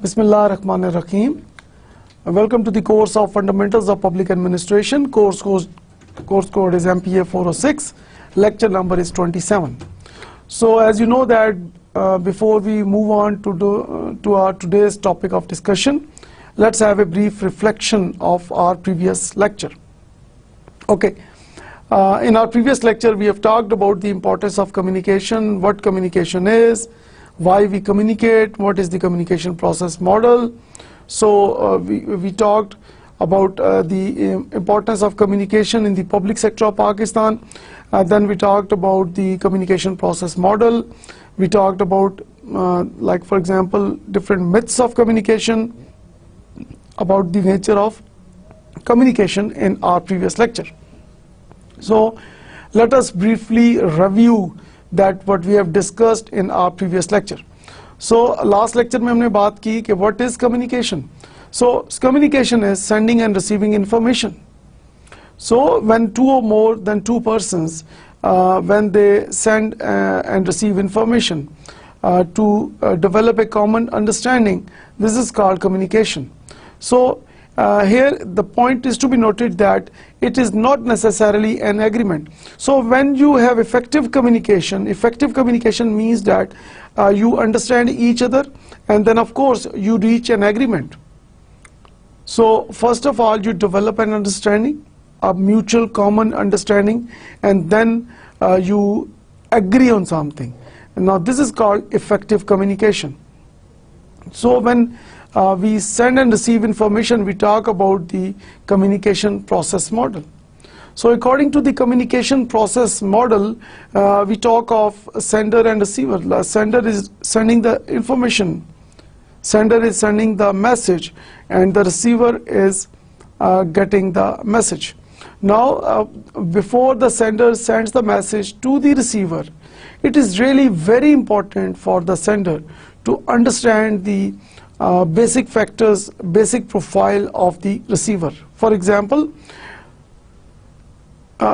Bismillah ar-Rahman ar-Rahim. Welcome to the course of Fundamentals of Public Administration. Course code is MPA 406. Lecture number is 27. So as you know that before we move on to our today's topic of discussion, let's have a brief reflection of our previous lecture. Okay. In our previous lecture, we have talked about the importance of communication, what communication is, why we communicate, what is the communication process model. So we talked about the importance of communication in the public sector of Pakistan. Then we talked about the communication process model. We talked about like for example different myths of communication, about the nature of communication in our previous lecture. So let us briefly review that what we have discussed in our previous lecture. So last lecture में हमने बात की कि what is communication. So communication is sending and receiving information. So when two or more than two persons when they send and receive information to develop a common understanding, this is called communication. So here the point is to be noted that it is not necessarily an agreement. So when you have effective communication means that you understand each other, and then of course you reach an agreement. So first of all you develop an understanding, a mutual common understanding, and then you agree on something. Now this is called effective communication. So when we send and receive information, we talk about the communication process model. So according to the communication process model, we talk of sender and receiver. Sender is sending the information, sender is sending the message, and the receiver is getting the message. Now before the sender sends the message to the receiver, it is really very important for the sender to understand the basic factors, basic profile of the receiver. For example,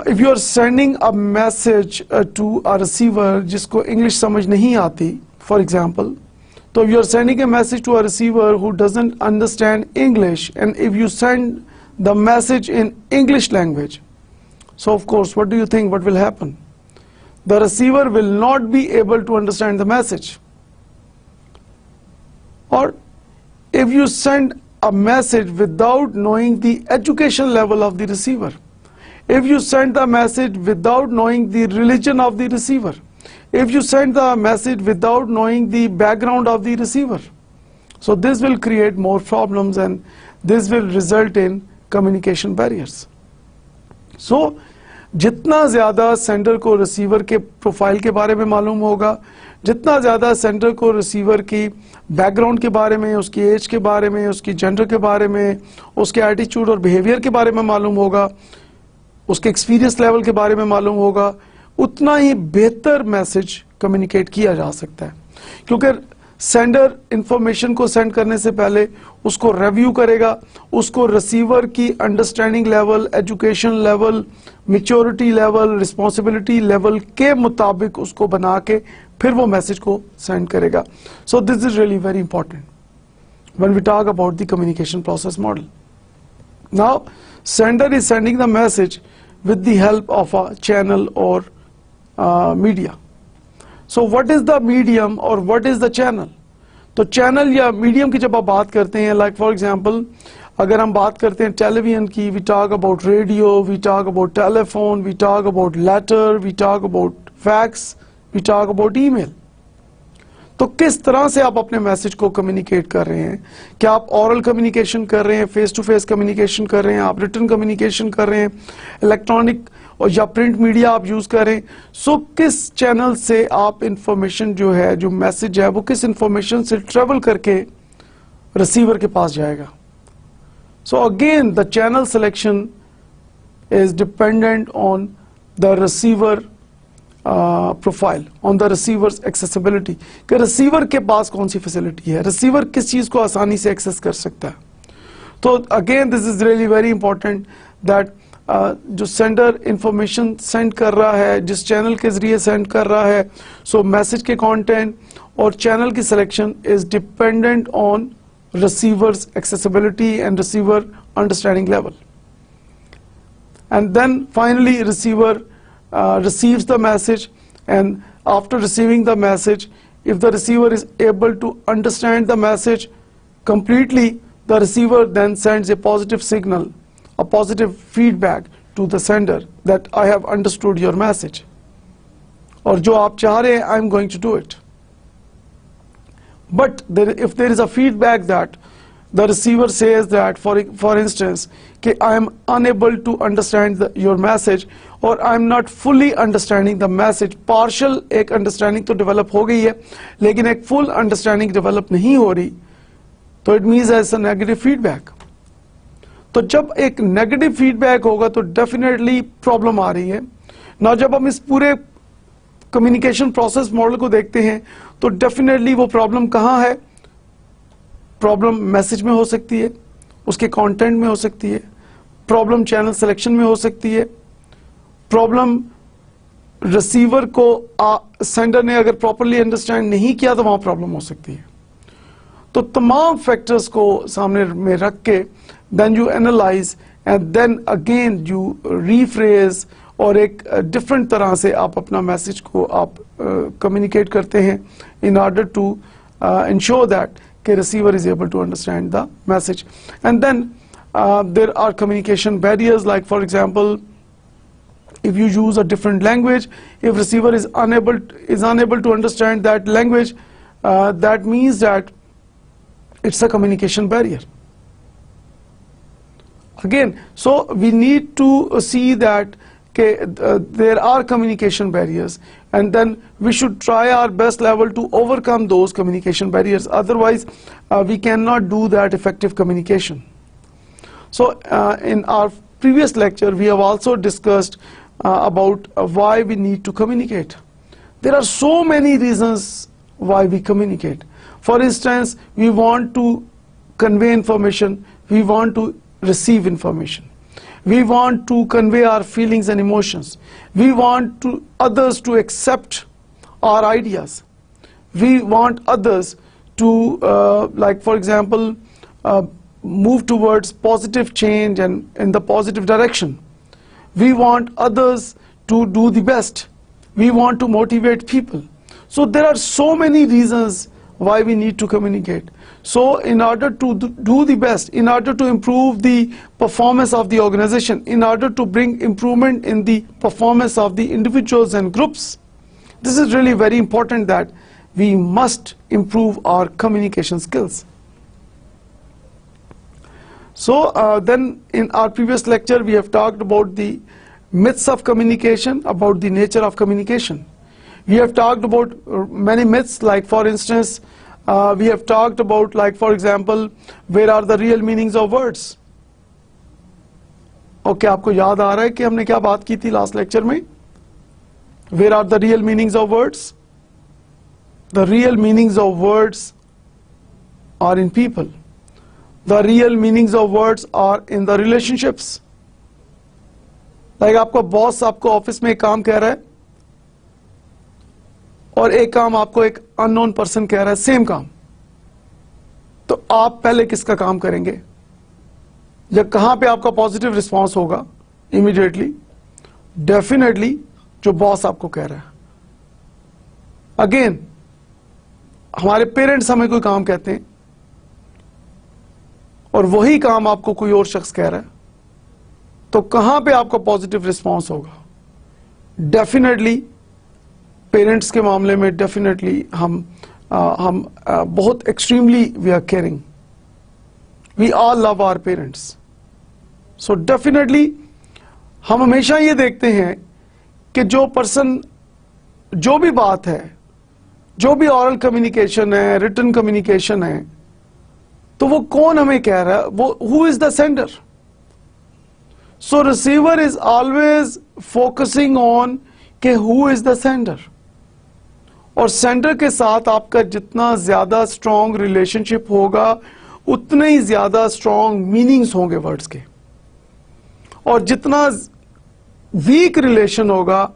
if you are sending a message to a receiver जिसको English समझ नहीं आती, for example, so if you are sending a message to a receiver who doesn't understand English, and if you send the message in English language, so of course what do you think what will happen? The receiver will not be able to understand the message. Or if you send a message without knowing the education level of the receiver, if you send the message without knowing the religion of the receiver, if you send the message without knowing the background of the receiver, so this will create more problems and this will result in communication barriers. So जितना ज़्यादा sender को receiver के profile के बारे में मालूम होगा, जितना ज़्यादा सेंडर को रिसीवर की बैकग्राउंड के बारे में, उसकी एज के बारे में, उसकी जेंडर के बारे में, उसके एटीट्यूड और बिहेवियर के बारे में मालूम होगा, उसके एक्सपीरियंस लेवल के बारे में मालूम होगा, उतना ही बेहतर मैसेज कम्युनिकेट किया जा सकता है. क्योंकि सेंडर इंफॉर्मेशन को सेंड करने से पहले उसको रिव्यू करेगा, उसको रिसीवर की understanding level, education level, maturity level, responsibility level के मुताबिक उसको बना के फिर वो मैसेज को सेंड करेगा. So this is really very important when we talk about the communication process model. Now sender is sending the message with the help of a channel or media. So what is the medium or what is the channel? तो channel या medium की जब आप बात करते हैं, like for example अगर हम बात करते हैं टेलीविजन की, we talk about radio, we talk about telephone, we talk about letter, we talk about fax, we talk about email. तो किस तरह से आप अपने मैसेज को कम्युनिकेट कर रहे हैं? क्या आप ओरल कम्युनिकेशन कर रहे हैं, फेस टू फेस कम्युनिकेशन कर रहे हैं, आप रिटन कम्युनिकेशन कर रहे हैं, इलेक्ट्रॉनिक और या प्रिंट मीडिया आप यूज कर रहे हैं? सो किस चैनल से आप इंफॉर्मेशन जो है, जो मैसेज है, वो किस इंफॉर्मेशन से ट्रेवल करके रिसीवर के पास जाएगा? So again, the channel selection is dependent on the receiver profile, on the receiver's accessibility, कि रिसीवर के पास कौन सी फैसिलिटी है, रिसीवर किस चीज़ को आसानी से एक्सेस कर सकता है. तो again this is really very important that जो सेंडर इंफॉर्मेशन सेंड कर रहा है, जिस चैनल के जरिए सेंड कर रहा है, सो मैसेज के कंटेंट और चैनल की selection is dependent on receiver's accessibility and receiver understanding level. And then finally receiver receives the message, and after receiving the message, if the receiver is able to understand the message completely, the receiver then sends a positive signal, a positive feedback to the sender that I have understood your message, और जो आप चाह रहे हैं, I am going to do it. But if there is a feedback that the receiver says that, for instance, कि I am unable to understand your message, और I am not fully understanding the message, partial एक understanding तो develop हो गई है, लेकिन एक full understanding develop नहीं हो रही, तो it means as a negative feedback. तो जब एक negative feedback होगा तो definitely problem आ रही है ना. जब हम इस पूरे communication process model को देखते हैं तो definitely वो problem कहाँ है? प्रॉब्लम मैसेज में हो सकती है, उसके कंटेंट में हो सकती है, प्रॉब्लम चैनल सिलेक्शन में हो सकती है, प्रॉब्लम रिसीवर को सेंडर ने अगर प्रॉपरली अंडरस्टैंड नहीं किया तो वहां प्रॉब्लम हो सकती है. तो तमाम फैक्टर्स को सामने में रख के then you analyse and then again you rephrase, और एक डिफरेंट तरह से आप अपना मैसेज को आप कम्युनिकेट करते हैं in order to ensure that the receiver is able to understand the message. And then there are communication barriers, like for example, if you use a different language, if receiver is unable to understand that language, that means that it's a communication barrier. Again, so we need to see that there are communication barriers, and then we should try our best level to overcome those communication barriers. Otherwise, we cannot do that effective communication. So in our previous lecture, we have also discussed about why we need to communicate. There are so many reasons why we communicate. For instance, we want to convey information, we want to receive information. We want to convey our feelings and emotions. We want others to accept our ideas. We want others to, like for example, move towards positive change and in the positive direction. We want others to do the best. We want to motivate people. So there are so many reasons why we need to communicate. So in order to do the best, in order to improve the performance of the organization, in order to bring improvement in the performance of the individuals and groups, this is really very important that we must improve our communication skills. So then in our previous lecture we have talked about the myths of communication, about the nature of communication. We have talked about many myths, like for instance, we have talked about, like for example, where are the real meanings of words. Okay, आपको याद आ रहा है कि हमने क्या बात की थी लास्ट लेक्चर में? Where are the real meanings of words? The real meanings of words are in people. The real meanings of words are in the relationships. Like आपका बॉस आपको ऑफिस में एक काम कह रहा है और एक काम आपको एक अननोन पर्सन कह रहा है, सेम काम, तो आप पहले किसका काम करेंगे? या कहां पे आपका पॉजिटिव रिस्पांस होगा? इमीडिएटली, डेफिनेटली जो बॉस आपको कह रहा है. अगेन, हमारे पेरेंट्स हमें कोई काम कहते हैं और वही काम आपको कोई और शख्स कह रहा है, तो कहां पे आपका पॉजिटिव रिस्पांस होगा? डेफिनेटली पेरेंट्स के मामले में डेफिनेटली हम बहुत extremely we are caring. We all love our parents. So definitely हम हमेशा ये देखते हैं कि जो पर्सन, जो भी बात है, जो भी ऑरल कम्युनिकेशन है, रिटन कम्युनिकेशन है, तो वो कौन हमें कह रहा है, वो who is the sender. So receiver is always focusing on के हु इज द सेंडर, और सेंडर के साथ आपका जितना ज्यादा स्ट्रॉन्ग रिलेशनशिप होगा उतने ही ज्यादा स्ट्रॉन्ग मीनिंग्स होंगे वर्ड्स के, और जितना वीक रिलेशन होगा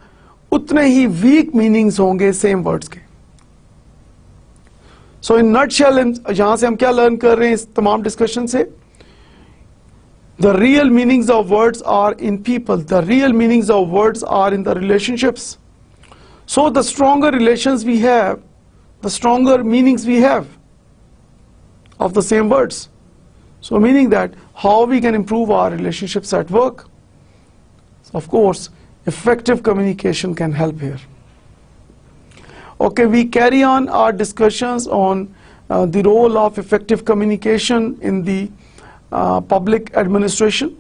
उतने ही वीक मीनिंग्स होंगे सेम वर्ड्स के. सो इन नटशेल यहां से हम क्या लर्न कर रहे हैं इस तमाम डिस्कशन से, the real meanings of words are in people, the real meanings of words are in the relationships. So the stronger relations we have, the stronger meanings we have of the same words. So meaning that how we can improve our relationships at work. So of course, effective communication can help here. Okay, we carry on our discussions on the role of effective communication in the public administration,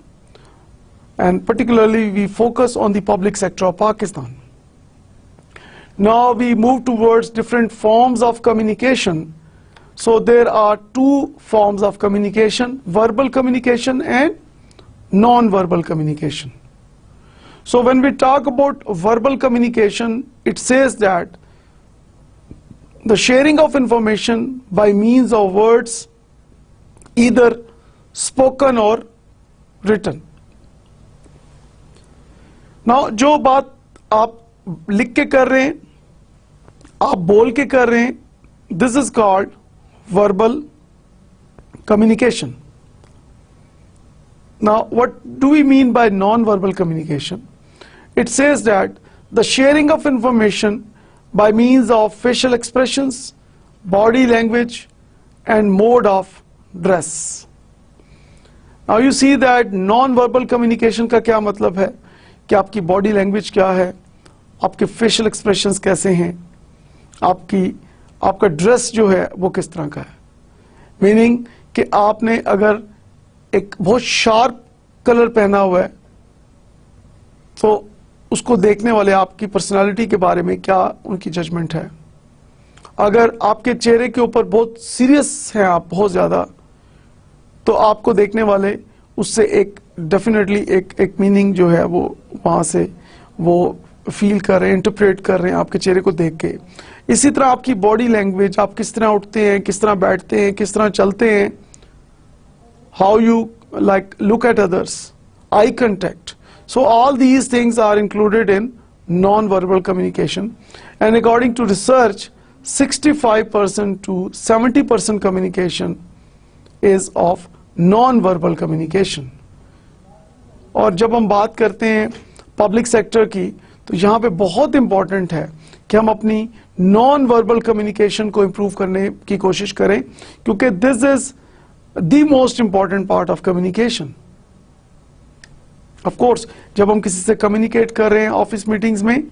and particularly we focus on the public sector of Pakistan. Now we move towards different forms of communication. So there are two forms of communication, verbal communication and non-verbal communication. So when we talk about verbal communication, it says that the sharing of information by means of words, either spoken or written. Now जो बात आप लिख के कर रहे हैं, आप बोल के कर रहे हैं, this is called verbal communication. Now what do we mean by non-verbal communication? It says that the sharing of information by means of facial expressions, body language and mode of dress. Now you see that non-verbal communication का क्या मतलब है कि आपकी body language क्या है, आपके facial expressions कैसे हैं, आपका ड्रेस जो है वो किस तरह का है. मीनिंग कि आपने अगर एक बहुत शार्प कलर पहना हुआ है तो उसको देखने वाले आपकी पर्सनालिटी के बारे में क्या उनकी जजमेंट है. अगर आपके चेहरे के ऊपर बहुत सीरियस हैं आप बहुत ज़्यादा, तो आपको देखने वाले उससे एक डेफिनेटली एक मीनिंग जो है वो वहाँ से वो फील कर रहे हैं, इंटरप्रेट कर रहे हैं आपके चेहरे को देख के. इसी तरह आपकी बॉडी लैंग्वेज, आप किस तरह उठते हैं, किस तरह बैठते हैं, किस तरह चलते हैं, how you like look at others, eye contact. So all these things are included in non verbal communication, and according to research 65% to 70% communication is of non-verbal communication. और जब हम बात करते हैं पब्लिक सेक्टर की, तो यहाँ पे बहुत इंपॉर्टेंट है कि हम अपनी नॉन वर्बल कम्युनिकेशन को इम्प्रूव करने की कोशिश करें, क्योंकि this is the most important part of communication. Of course जब हम किसी से कम्युनिकेट कर रहे हैं ऑफिस मीटिंग्स में,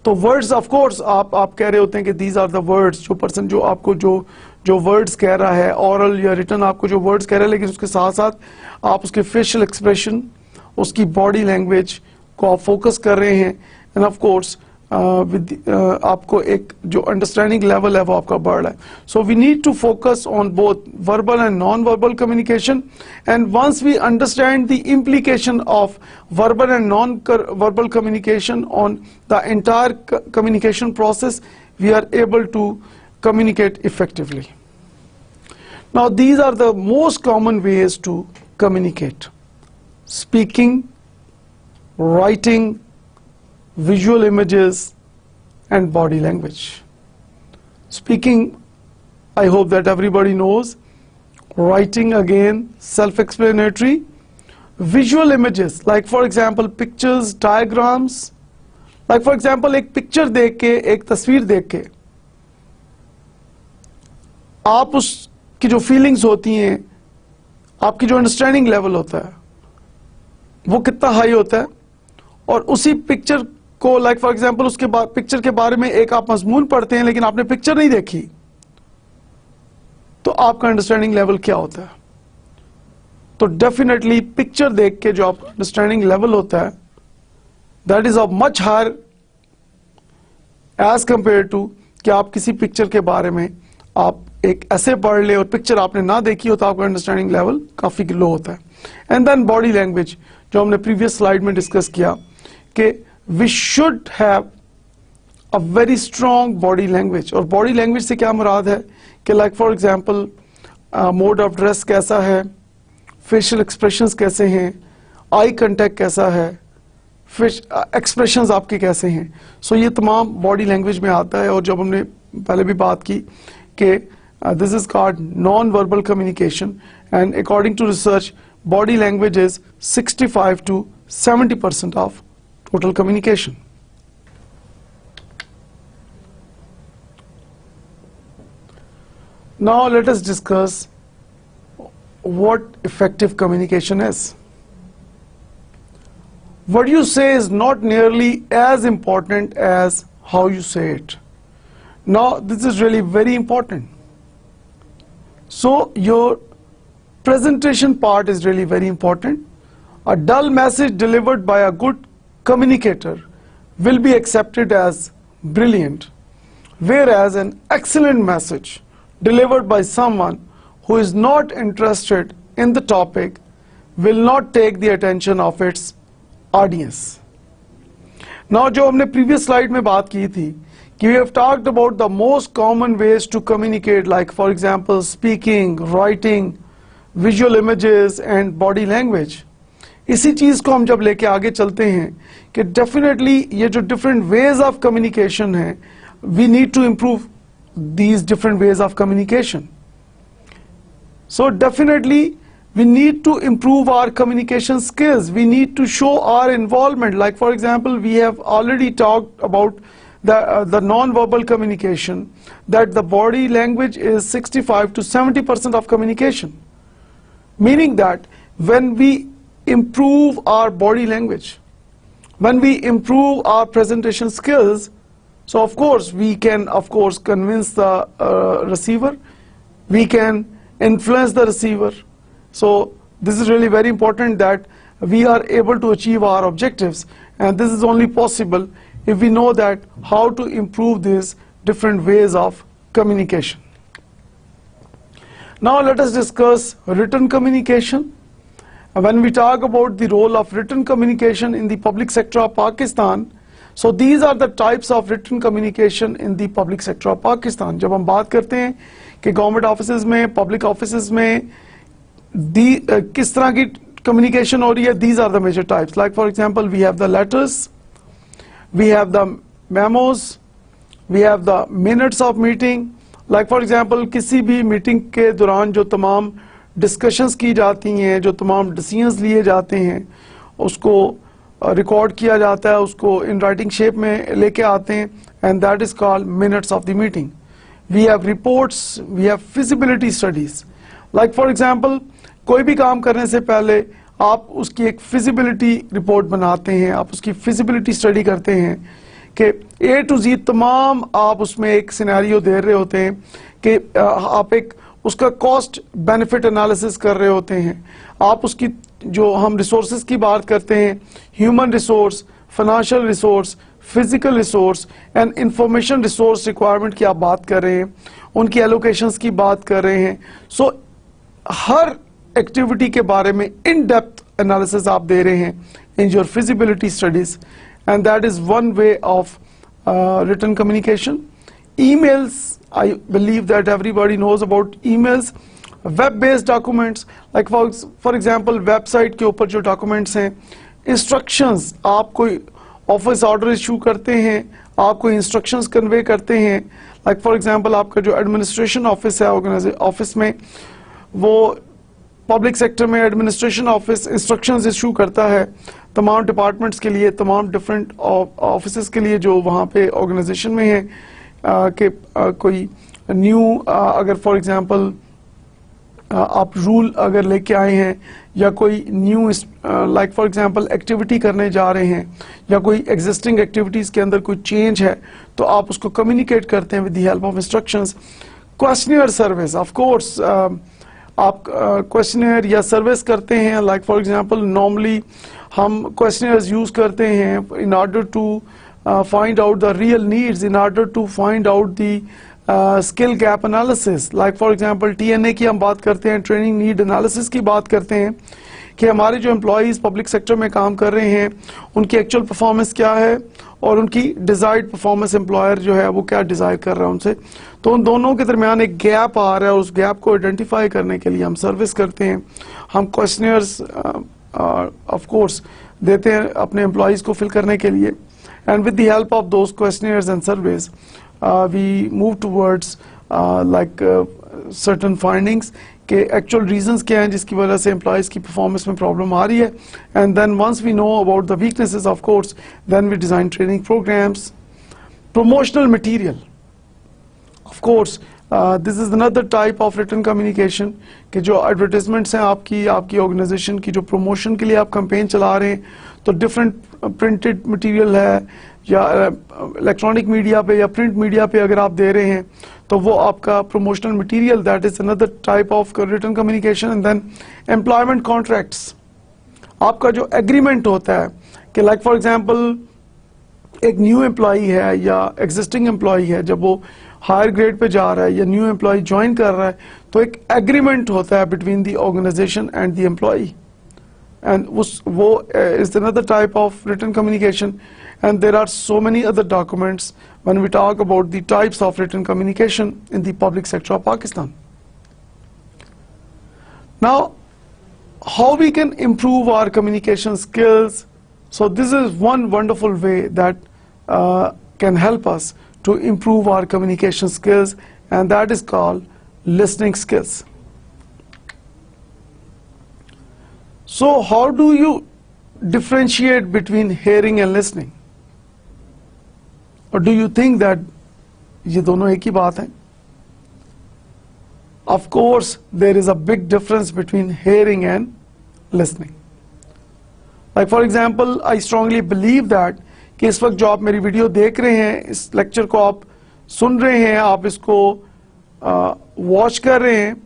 तो वर्ड्स ऑफ कोर्स आप कह रहे होते हैं कि दीज आर द वर्ड्स, जो पर्सन जो आपको जो वर्ड्स कह रहा है, ऑरल या रिटन आपको जो वर्ड्स कह रहा है, लेकिन उसके साथ साथ आप उसके फेशियल एक्सप्रेशन, उसकी बॉडी लैंग्वेज को आप फोकस कर रहे हैं, एंड ऑफ कोर्स आपको एक जो अंडरस्टैंडिंग लेवल है वो आपका बढ़ रहा है. So we need to focus on both verbal and non verbal communication, and once we understand the implication of verbal and non verbal communication on the entire communication process, we are able to communicate effectively. Now these are the most common ways to communicate: speaking, writing, visual images and body language. Speaking, I hope that everybody knows. Writing, again, self-explanatory. Visual images, like for example pictures, diagrams. Like for example एक picture देख के, एक तस्वीर देख के आप उसकी जो फीलिंग्स होती हैं, आपकी जो अंडरस्टैंडिंग लेवल होता है वो कितना हाई होता है, और उसी पिक्चर को लाइक फॉर एग्जांपल उसके बाद पिक्चर के बारे में एक आप मजमून पढ़ते हैं लेकिन आपने पिक्चर नहीं देखी, तो आपका अंडरस्टैंडिंग लेवल क्या होता है. तो डेफिनेटली पिक्चर देख के जो आपका अंडरस्टैंडिंग लेवल होता है, that is of much higher as compare to कि आप किसी पिक्चर के बारे में आप एक ऐसे पढ़ ले और पिक्चर आपने ना देखी हो तो आपका अंडरस्टैंडिंग लेवल काफी लो होता है। एंड देन बॉडी लैंग्वेज, जो हमने प्रीवियस स्लाइड में डिस्कस किया कि we should have a very strong body language. और बॉडी लैंग्वेज से क्या मुराद है कि like for example mode of dress कैसा है, फेशियल एक्सप्रेशंस कैसे हैं, आई कांटेक्ट कैसा है, एक्सप्रेशंस आपके कैसे हैं। सो ये तमाम बॉडी लैंग्वेज में आता है। और जब हमने पहले भी बात की कि this is called non verbal communication, and according to research body language is 65 to 70% of total communication. Now let us discuss what effective communication is. What you say is not nearly as important as how you say it. Now this is really very important. So your presentation part is really very important. A dull message delivered by a good communicator will be accepted as brilliant, whereas an excellent message delivered by someone who is not interested in the topic will not take the attention of its audience. Now जो हमने previous slide में बात की थी कि we have talked about the most common ways to communicate, like for example speaking, writing, visual images and body language. इसी चीज को हम जब लेके आगे चलते हैं कि definitely ये जो different ways of communication है, we need to improve these different ways of communication. So definitely we need to improve our communication skills. We need to show our involvement. Like for example, we have already talked about the non-verbal communication, that the body language is 65 to 70% of communication. Meaning that when we improve our body language, when we improve our presentation skills, so of course we can convince the receiver, we can influence the receiver. So this is really very important that we are able to achieve our objectives, and this is only possible if we know that how to improve these different ways of communication. Now let us discuss written communication. When we talk about the role of written communication in the public sector of Pakistan, so these are the types of written communication in the public sector of Pakistan. जब हम बात करते हैं कि government offices में, public offices में किस तरह की communication हो रही है, these are the major types. Like for example, we have the letters, we have the memos, we have the minutes of meeting. Like for example, किसी भी मीटिंग के दौरान जो तमाम डिस्कशंस की जाती हैं, जो तमाम डिसीजंस लिए जाते हैं, उसको रिकॉर्ड किया जाता है, उसको इन राइटिंग शेप में लेके आते हैं, and that is called minutes of the meeting. We have reports, we have feasibility studies. Like for example, कोई भी काम करने से पहले आप उसकी एक फिजिबिलिटी रिपोर्ट बनाते हैं, आप उसकी फिजिबिलिटी स्टडी करते हैं कि ए टू जी तमाम आप उसमें एक सिनेरियो दे रहे होते हैं कि आप एक उसका कॉस्ट बेनिफिट एनालिसिस कर रहे होते हैं. आप उसकी जो हम रिसोर्सेज की बात करते हैं, human resource, financial resource, physical resource and information resource requirement की आप बात कर रहे हैं, उनकी एलोकेशंस की बात कर रहे हैं. सो हर एक्टिविटी के बारे में इन डेप्थ एनालिसिस आप दे रहे हैं in your feasibility studies, and that is one way of written communication. emails, I believe that everybody knows about emails. Web based documents, like for example website के ऊपर जो डॉक्यूमेंट्स हैं, instructions, आप कोई ऑफिस ऑर्डर इशू करते हैं, आप कोई इंस्ट्रक्शंस कन्वे करते हैं. लाइक फॉर एग्जांपल आपका जो एडमिनिस्ट्रेशन ऑफिस है, ऑफिस में वो पब्लिक सेक्टर में एडमिनिस्ट्रेशन ऑफिस इंस्ट्रक्शंस इशू करता है तमाम डिपार्टमेंट्स के लिए, तमाम डिफरेंट ऑफिस के लिए जो वहाँ पे ऑर्गेनाइजेशन में है कि कोई न्यू अगर फॉर एग्जांपल आप रूल अगर लेके आए हैं या कोई new like for example activity करने जा रहे हैं या कोई एग्जिस्टिंग एक्टिविटीज़ के अंदर कोई चेंज है तो आप उसको कम्युनिकेट करते हैं with the help of instructions. Questionnaire service, of course आप क्वेश्चनियर या सर्विस करते हैं. लाइक फॉर एग्जांपल नॉर्मली हम क्वेश्चनियर्स यूज़ करते हैं in order to find out the real needs, in order to find out the skill gap analysis, like for example TNA की हम बात करते हैं, ट्रेनिंग नीड एनालिसिस की बात करते हैं कि हमारे जो एम्प्लॉयज़ पब्लिक सेक्टर में काम कर रहे हैं उनकी एक्चुअल परफॉर्मेंस क्या है और उनकी डिजायर्ड परफॉर्मेंस एम्प्लॉयर जो है वो क्या डिजायर कर रहा है उनसे। तो उन दोनों के दरमियान एक गैप आ रहा है, उस गैप को आइडेंटिफाई करने के लिए हम सर्विस करते हैं, हम क्वेश्चनर्स ऑफ कोर्स देते हैं अपने एम्प्लॉयज़ को फिल करने के लिए, and with the help of those questionnaires and surveys we move towards like certain findings के एक्चुअल रीजंस क्या हैं जिसकी वजह से एम्प्लॉयज़ की परफॉर्मेंस में प्रॉब्लम आ रही है, and then once we know about the weaknesses of course then we design training programmes. Promotional material, of course this is another type of written communication कि जो एडवर्टाइजमेंट्स हैं आपकी ऑर्गेनाइजेशन की, जो प्रमोशन के लिए आप कैंपेन चला रहे हैं, तो डिफरेंट प्रिंटेड मटेरियल है या इलेक्ट्रॉनिक मीडिया पे या प्रिंट मीडिया पे अगर आप दे रहे हैं तो वो आपका promotional material, that is another type of written communication. And then employment contracts, आपका जो एग्रीमेंट होता है कि लाइक फॉर एग्जांपल एक न्यू एम्प्लॉई है या एग्जिस्टिंग एम्प्लॉई है, जब वो हायर ग्रेड पे जा रहा है या न्यू एम्प्लॉय ज्वाइन कर रहा है तो एक एग्रीमेंट होता है between the organisation and the employee, and wo is another type of written communication, and there are so many other documents when we talk about the types of written communication in the public sector of Pakistan. Now, how we can improve our communication skills? So this is one wonderful way that can help us to improve our communication skills, and that is called listening skills. So how do you differentiate between hearing and listening? Or do you think that ये दोनों एक ही बात है? Of course, there is a big difference between hearing and listening. Like for example, I strongly believe that कि इस वक्त जो आप मेरी वीडियो देख रहे हैं, इस लेक्चर को आप सुन रहे हैं, आप इसको वॉच कर रहे हैं,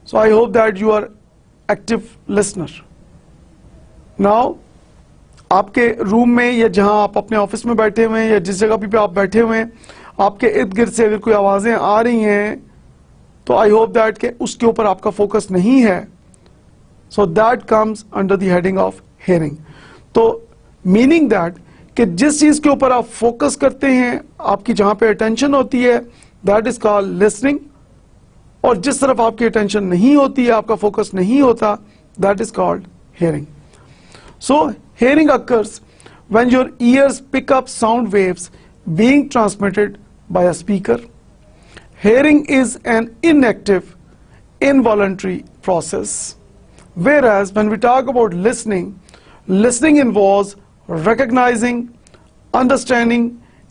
so I hope that you are active listener. Now आपके रूम में या जहां आप अपने ऑफिस में बैठे हुए हैं या जिस जगह पे आप बैठे हुए हैं, आपके इर्द गिर्द से अगर कोई आवाजें आ रही हैं तो आई होप दैट के उसके ऊपर आपका फोकस नहीं है, so that comes under the heading of hearing. तो मीनिंग दैट कि जिस चीज के ऊपर आप फोकस करते हैं, आपकी जहां पे अटेंशन होती है, दैट इज कॉल्ड लिसनिंग, और जिस तरफ आपकी अटेंशन नहीं होती है, आपका फोकस नहीं होता, that is called hearing. So hearing occurs when your ears pick up sound waves being transmitted by a speaker. Hearing is an inactive involuntary process, whereas when we talk about listening, listening involves recognizing, understanding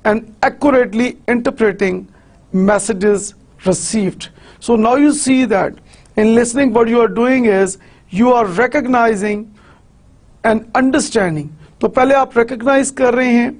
and accurately interpreting messages received. So now you see that in listening what you are doing is you are recognizing and understanding. तो पहले आप recognize कर रहे हैं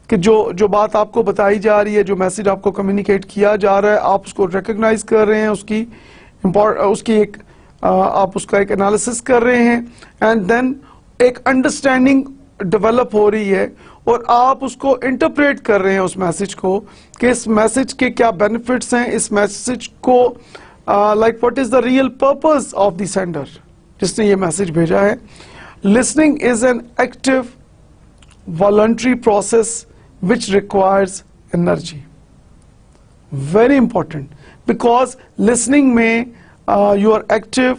कि जो बात आपको बताई जा रही है, जो मैसेज आपको कम्युनिकेट किया जा रहा है, आप उसको recognize कर रहे हैं, उसकी एक आप उसका एक एनालिसिस कर रहे हैं, एंड देन एक अंडरस्टैंडिंग डेवलप हो रही है और आप उसको इंटरप्रेट कर रहे हैं उस मैसेज को कि इस मैसेज के क्या बेनिफिट्स हैं, इस मैसेज को like what is the real purpose of the sender जिसने ये मैसेज भेजा है। Listening is an active voluntary process which requires energy. Very important, because listening में you are active,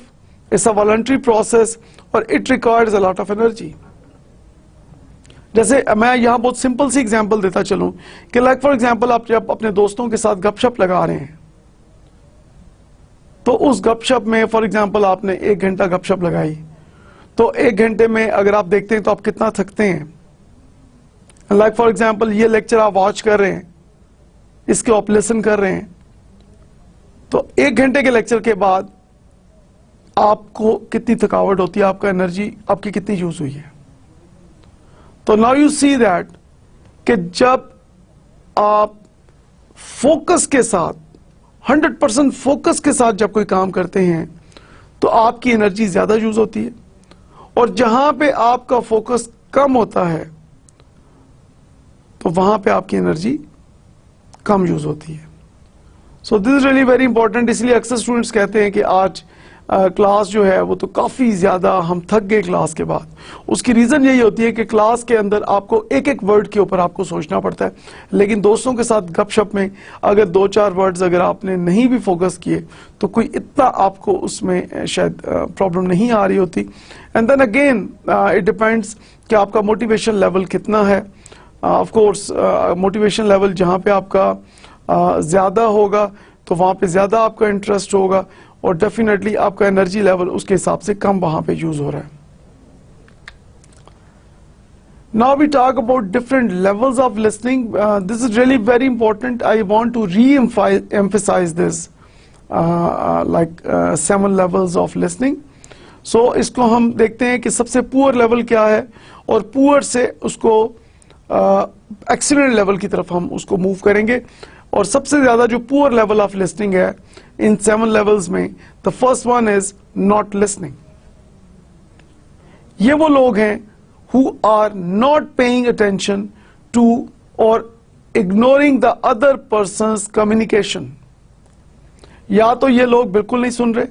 it's a voluntary process और it requires a lot of energy. जैसे मैं यहाँ बहुत सिंपल सी एग्जांपल देता चलूं कि लाइक फॉर एग्जांपल आप जब अपने दोस्तों के साथ गपशप लगा रहे हैं तो उस गपशप में फॉर एग्जांपल आपने 1 घंटा गपशप लगाई, तो 1 घंटे में अगर आप देखते हैं तो आप कितना थकते हैं। लाइक फॉर एग्जांपल ये लेक्चर आप वॉच कर रहे हैं, इसके आप लिसन कर रहे हैं, तो 1 घंटे के लेक्चर के बाद आपको कितनी थकावट होती है, आपका एनर्जी आपकी कितनी यूज हुई है। तो नाउ यू सी दैट कि जब आप फोकस के साथ 100% फोकस के साथ जब कोई काम करते हैं तो आपकी एनर्जी ज्यादा यूज होती है, और जहां पे आपका फोकस कम होता है तो वहां पे आपकी एनर्जी कम यूज होती है। सो this is really very important. इसलिए अक्सर स्टूडेंट्स कहते हैं कि आज क्लास जो है वो तो काफ़ी ज़्यादा हम थक गए क्लास के बाद। उसकी रीज़न यही होती है कि क्लास के अंदर आपको एक एक वर्ड के ऊपर आपको सोचना पड़ता है, लेकिन दोस्तों के साथ गपशप में अगर 2-4 वर्ड्स अगर आपने नहीं भी फोकस किए तो कोई इतना आपको उसमें शायद प्रॉब्लम नहीं आ रही होती। And then again it depends कि आपका मोटिवेशन लेवल कितना है। ऑफ कोर्स मोटिवेशन लेवल जहाँ पे आपका ज़्यादा होगा तो वहाँ पे ज़्यादा आपका इंटरेस्ट होगा, और डेफिनेटली आपका एनर्जी लेवल उसके हिसाब से कम वहाँ पे यूज़ हो रहा है। Now we talk about different levels of listening. This is really very important. I want to re-emphasize this, like 7 levels of listening. So इसको हम देखते हैं कि सबसे पुअर लेवल क्या है, और पुअर से उसको एक्सीलेंट लेवल की तरफ हम उसको मूव करेंगे। और सबसे ज्यादा जो पुअर लेवल ऑफ लिसनिंग है इन 7 लेवल्स में, the first one is not listening. ये वो लोग हैं who are not paying attention to or ignoring the other person's communication. या तो ये लोग बिल्कुल नहीं सुन रहे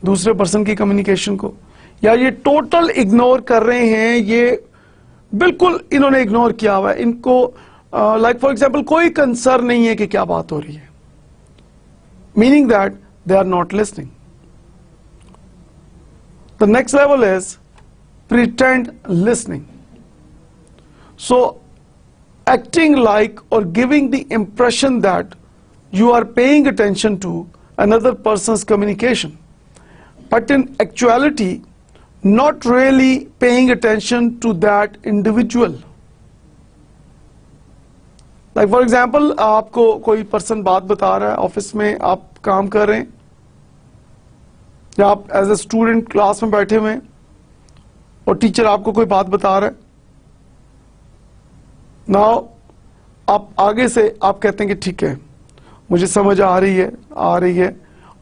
दूसरे पर्सन की कम्युनिकेशन को, या ये टोटल इग्नोर कर रहे हैं, ये बिल्कुल इन्होंने इग्नोर किया हुआ है। इनको लाइक फॉर एग्जाम्पल कोई कंसर्न नहीं है कि क्या बात हो रही है, meaning that they are not listening. The next level is pretend listening. So acting like or giving the impression that you are paying attention to another person's communication, but in actuality not really paying attention to that individual. Like for example, आपको कोई person बात बता रहा है, office में आप काम कर रहे हैं या आप एज ए स्टूडेंट क्लास में बैठे हुए हैं और टीचर आपको कोई बात बता रहा है। नाउ आप आगे से आप कहते हैं कि ठीक है मुझे समझ आ रही है,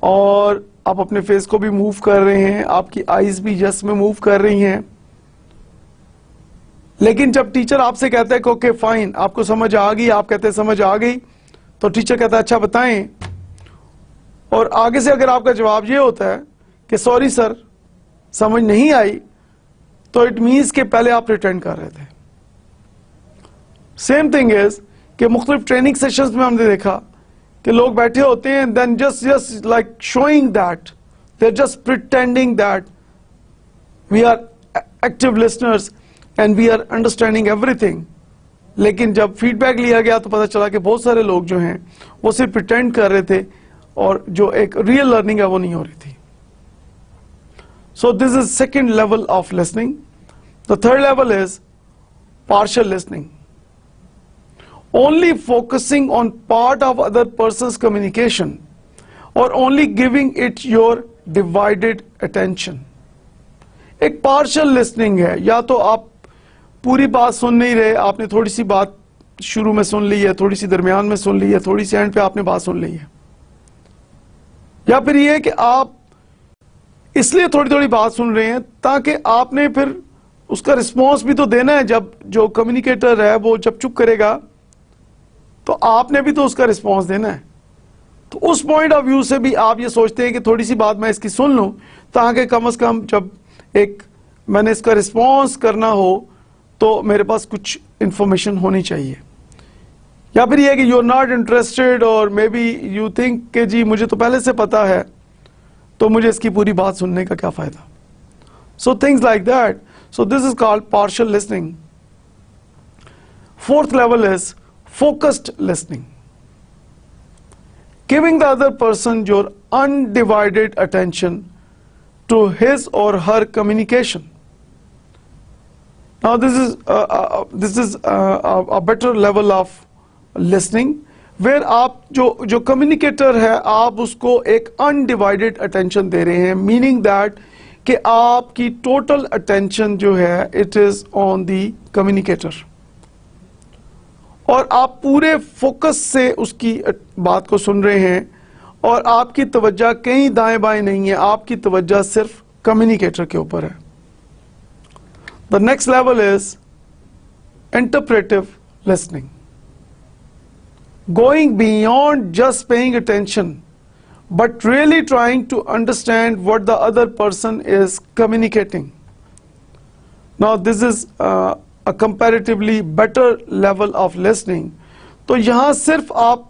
और आप अपने फेस को भी मूव कर रहे हैं, आपकी आईज भी यस में मूव कर रही हैं। लेकिन जब टीचर आपसे कहता है कि ओके फाइन आपको समझ आ गई, आप कहते हैं समझ आ गई, तो टीचर कहता है अच्छा बताएं, और आगे से अगर आपका जवाब ये होता है कि सॉरी सर समझ नहीं आई, तो इट मीन्स कि पहले आप प्रिटेंड कर रहे थे। सेम थिंग इज कि मुख्तलिफ ट्रेनिंग सेशंस में हमने देखा कि लोग बैठे होते हैं, then just like showing that they are just pretending that we are active listeners and we are understanding everything. लेकिन जब फीडबैक लिया गया तो पता चला कि बहुत सारे लोग जो हैं वो सिर्फ प्रिटेंड कर रहे थे, और जो एक रियल लर्निंग है वो नहीं हो रही थी। So this is second level of listening. The third level is partial listening. Only focusing on part of other person's communication, or only giving it your divided attention. एक partial listening है, या तो आप पूरी बात सुन नहीं रहे, आपने थोड़ी सी बात शुरू में सुन ली है, थोड़ी सी दरमियान में सुन ली है, थोड़ी सी एंड पे आपने बात सुन ली है, या फिर ये है कि आप इसलिए थोड़ी थोड़ी बात सुन रहे हैं ताकि आपने फिर उसका रिस्पॉन्स भी तो देना है। जब जो कम्युनिकेटर है वो जब चुप करेगा तो आपने भी तो उसका रिस्पॉन्स देना है। तो उस पॉइंट ऑफ व्यू से भी आप ये सोचते हैं कि थोड़ी सी बात मैं इसकी सुन लूं ताकि कम से कम जब एक मैंने इसका रिस्पॉन्स करना हो तो मेरे पास कुछ इंफॉर्मेशन होनी चाहिए। या फिर ये कि यू आर नॉट इंटरेस्टेड, और मे बी यू थिंक कि जी मुझे तो पहले से पता है तो मुझे इसकी पूरी बात सुनने का क्या फायदा। So things like that. So this is called partial listening. Fourth level is focused listening, giving the other person your undivided attention to his or her communication. Now this is a better level of listening, where आप जो communicator है आप उसको एक undivided attention दे रहे हैं, meaning that कि आपकी टोटल अटेंशन जो है it is on the communicator, और आप पूरे फोकस से उसकी बात को सुन रहे हैं, और आपकी तवज्जो कहीं दाएं बाएं नहीं है, आपकी तवज्जो सिर्फ कम्युनिकेटर के ऊपर है। The next level is interpretive listening. going beyond just paying attention, but really trying to understand what the other person is communicating. Now this is a comparatively better level of listening. तो यहाँ सिर्फ आप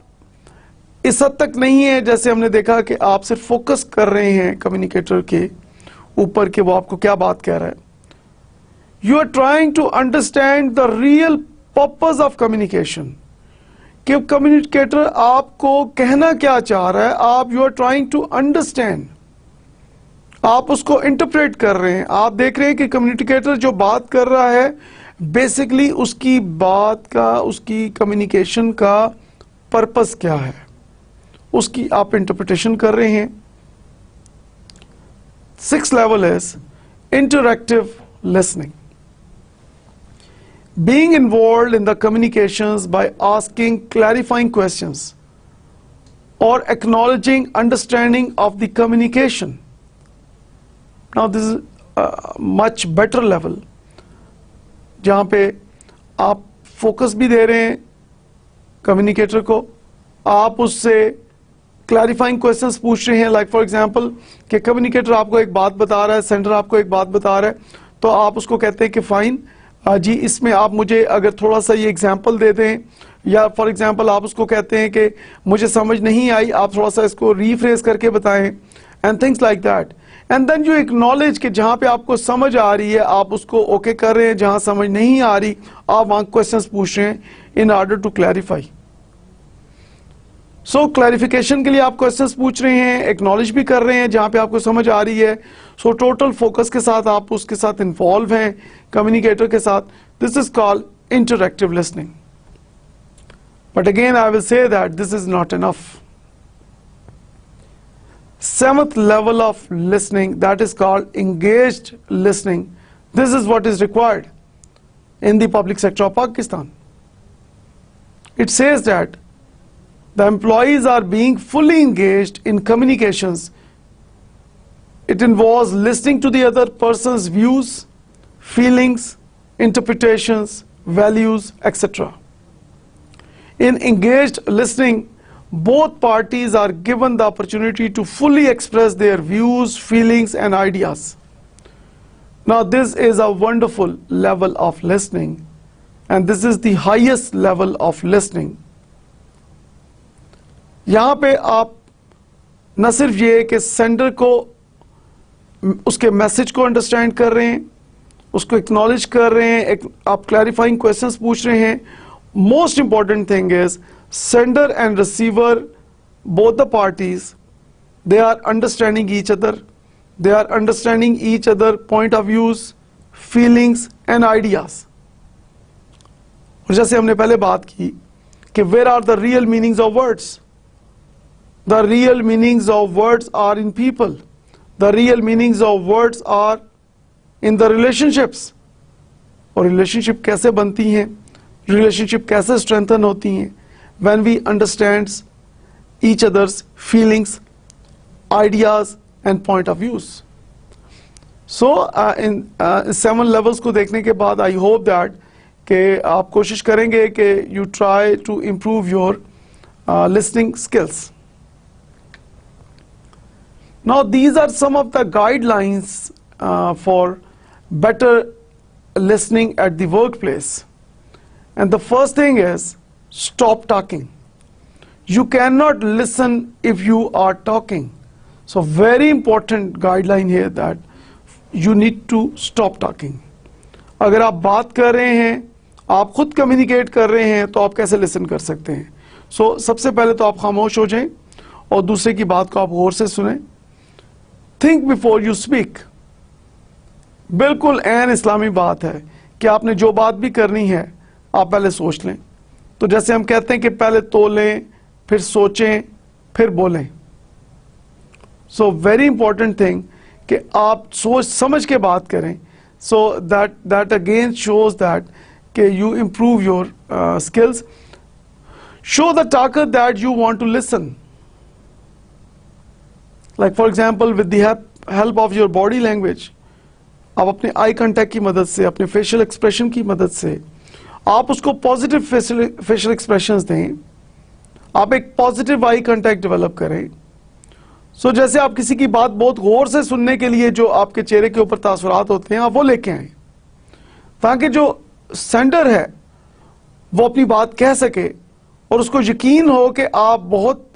इस हद तक नहीं है जैसे हमने देखा कि आप सिर्फ फोकस कर रहे हैं कम्युनिकेटर के ऊपर कि वो आपको क्या बात कह रहा है. You are trying to understand the real purpose of communication. कि कम्युनिकेटर आपको कहना क्या चाह रहा है, आप you are trying to understand, आप उसको इंटरप्रेट कर रहे हैं. आप देख रहे हैं कि कम्युनिकेटर जो बात कर रहा है बेसिकली उसकी बात का, उसकी कम्युनिकेशन का पर्पस क्या है, उसकी आप इंटरप्रिटेशन कर रहे हैं. 6th level is interactive listening. Being involved in the communications by asking clarifying questions or acknowledging understanding of the communication. Now this is a much better level जहाँ पे आप फोकस भी दे रहे हैं कम्युनिकेटर को, आप उससे क्लैरिफाइंग क्वेश्चंस पूछ रहे हैं. लाइक फॉर एग्जांपल कि कम्युनिकेटर आपको एक बात बता रहा है, सेंडर आपको एक बात बता रहा है, तो आप उसको कहते हैं कि फाइन जी इसमें आप मुझे अगर थोड़ा सा ये एग्जांपल दे दें, या फॉर एग्जांपल आप उसको कहते हैं कि मुझे समझ नहीं आई, आप थोड़ा सा इसको रीफ्रेज करके बताएं, and things like that. And then you acknowledge कि जहां पे आपको समझ आ रही है आप उसको ओके कर रहे हैं, जहां समझ नहीं आ रही आप वहां क्वेश्चंस पूछ रहे हैं in order to clarify. So clarification के लिए आप क्वेश्चंस पूछ रहे हैं, एक्नॉलेज भी कर रहे हैं जहां पे आपको समझ आ रही है. सो टोटल फोकस के साथ आप उसके साथ इन्वॉल्व हैं कम्युनिकेटर के साथ. This is called interactive listening. But again I will say that this is not enough. 7th level of listening, that is called engaged listening. This is what is required in the public sector of Pakistan. It says that the employees are being fully engaged in communications. It involves listening to the other person's views, feelings, interpretations, values, etc. In engaged listening, both parties are given the opportunity to fully express their views, feelings, and ideas. Now this is a wonderful level of listening, and this is the highest level of listening. यहाँ पे आप न सिर्फ ये कि sender को उसके message को अंडरस्टैंड कर रहे हैं, उसको एक्नॉलेज कर रहे हैं, आप क्लैरिफाइंग क्वेश्चंस पूछ रहे हैं. Most important thing is sender and receiver, both the parties, they are understanding each other, they are understanding each other point of views, feelings and ideas. और जैसे हमने पहले बात की कि where are the real meanings of words? The real meanings of words are in people. The real meanings of words are in the relationships. और relationship कैसे बनती हैं, relationship कैसे strengthen होती हैं when we understand each other's feelings, ideas and point of views. So in 7 levels को देखने के बाद I hope that कि आप कोशिश करेंगे कि you try to improve your listening skills. Now these are some of the guidelines for better listening at the workplace. And the first thing is stop talking. You cannot listen if you are talking. So very important guideline here that you need to stop talking. अगर आप बात कर रहे हैं, आप खुद communicate कर रहे हैं, तो आप कैसे लिसन कर सकते हैं? सो सबसे पहले तो आप खामोश हो जाएं और दूसरे की बात को आप गौर से सुनें. Think before you speak. बिल्कुल ऐन इस्लामी बात है कि आपने जो बात भी करनी है आप पहले सोच लें. तो जैसे हम कहते हैं कि पहले तोलें, फिर सोचें, फिर बोलें. सो वेरी इंपॉर्टेंट थिंग कि आप सोच समझ के बात करें. So that again shows that कि you improve your skills. Show the talker that you want to listen. Like for example with the help of your body language, आप अपने आई कांटेक्ट की मदद से, अपने फेशियल एक्सप्रेशन की मदद से आप उसको पॉजिटिव फेशियल एक्सप्रेशंस दें आप एक पॉजिटिव आई कांटेक्ट डेवलप करें। सो जैसे आप किसी की बात बहुत गौर से सुनने के लिए जो आपके चेहरे के ऊपर तासुरात होते हैं आप वो लेके आए, ताकि जो सेंडर है वो अपनी बात कह सके और उसको यकीन हो कि आप बहुत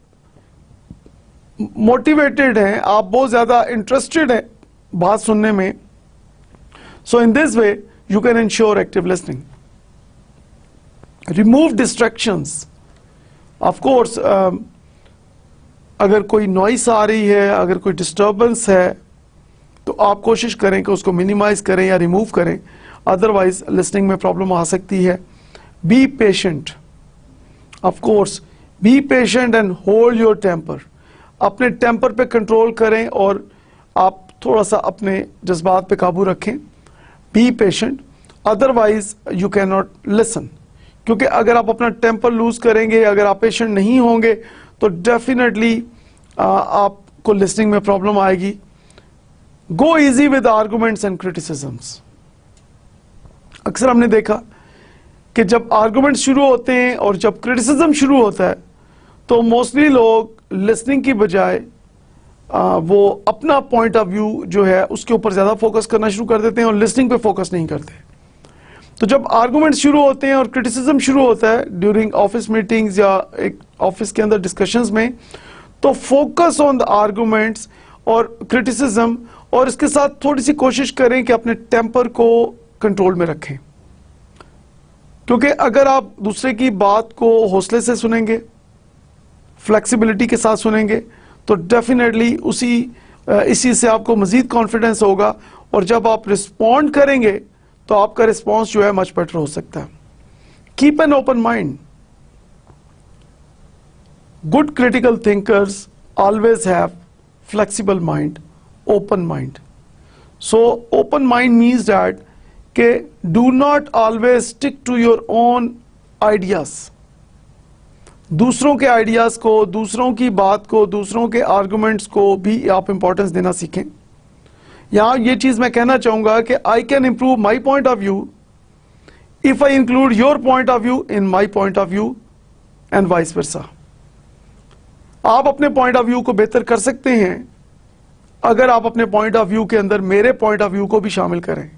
मोटिवेटेड हैं, आप बहुत ज़्यादा इंटरेस्टेड हैं बात सुनने में। So in this way you can ensure active listening. Remove distractions. Of course अगर कोई नॉइस आ रही है, अगर कोई डिस्टर्बेंस है, तो आप कोशिश करें कि उसको मिनिमाइज करें या रिमूव करें, अदरवाइज लिसनिंग में प्रॉब्लम आ सकती है। Be patient. Of course be patient and hold your temper. अपने टेम्पर पे कंट्रोल करें और आप थोड़ा सा अपने जज्बात पे काबू रखें। Be patient, otherwise you can not listen. क्योंकि अगर आप अपना टेम्पर लूज करेंगे, अगर आप पेशेंट नहीं होंगे, तो डेफिनेटली आपको लिसनिंग में प्रॉब्लम आएगी। गो easy with arguments and criticisms. अक्सर हमने देखा कि जब आर्गुमेंट शुरू होते हैं और जब क्रिटिसिज्म शुरू होता है तो मोस्टली लोग लिसनिंग की बजाय वो अपना पॉइंट ऑफ व्यू जो है उसके ऊपर ज़्यादा फोकस करना शुरू कर देते हैं और लिसनिंग पे फोकस नहीं करते। तो जब आर्गुमेंट शुरू होते हैं और क्रिटिसिज्म शुरू होता है ड्यूरिंग ऑफिस मीटिंग्स या एक ऑफिस के अंदर डिस्कशंस में, तो फोकस ऑन द आर्गुमेंट्स और क्रिटिसिज्म, और इसके साथ थोड़ी सी कोशिश करें कि अपने टेम्पर को कंट्रोल में रखें। क्योंकि अगर आप दूसरे की बात को हौसले से सुनेंगे, फ्लेक्सिबिलिटी के साथ सुनेंगे, तो डेफिनेटली इस चीज़ से आपको मज़ीद कॉन्फिडेंस होगा, और जब आप रिस्पॉन्ड करेंगे तो आपका रिस्पॉन्स जो है मच बेटर हो सकता है। Keep an open mind. Good critical thinkers always have flexible mind, open mind. So open mind means that कि do not always stick to your own ideas. दूसरों के आइडियाज को, दूसरों की बात को, दूसरों के आर्गुमेंट्स को भी आप इंपॉर्टेंस देना सीखें। यहां ये चीज मैं कहना चाहूंगा कि I can improve my point of view if I include your point of view in my point of view and vice versa. आप अपने पॉइंट ऑफ व्यू को बेहतर कर सकते हैं अगर आप अपने पॉइंट ऑफ व्यू के अंदर मेरे पॉइंट ऑफ व्यू को भी शामिल करें।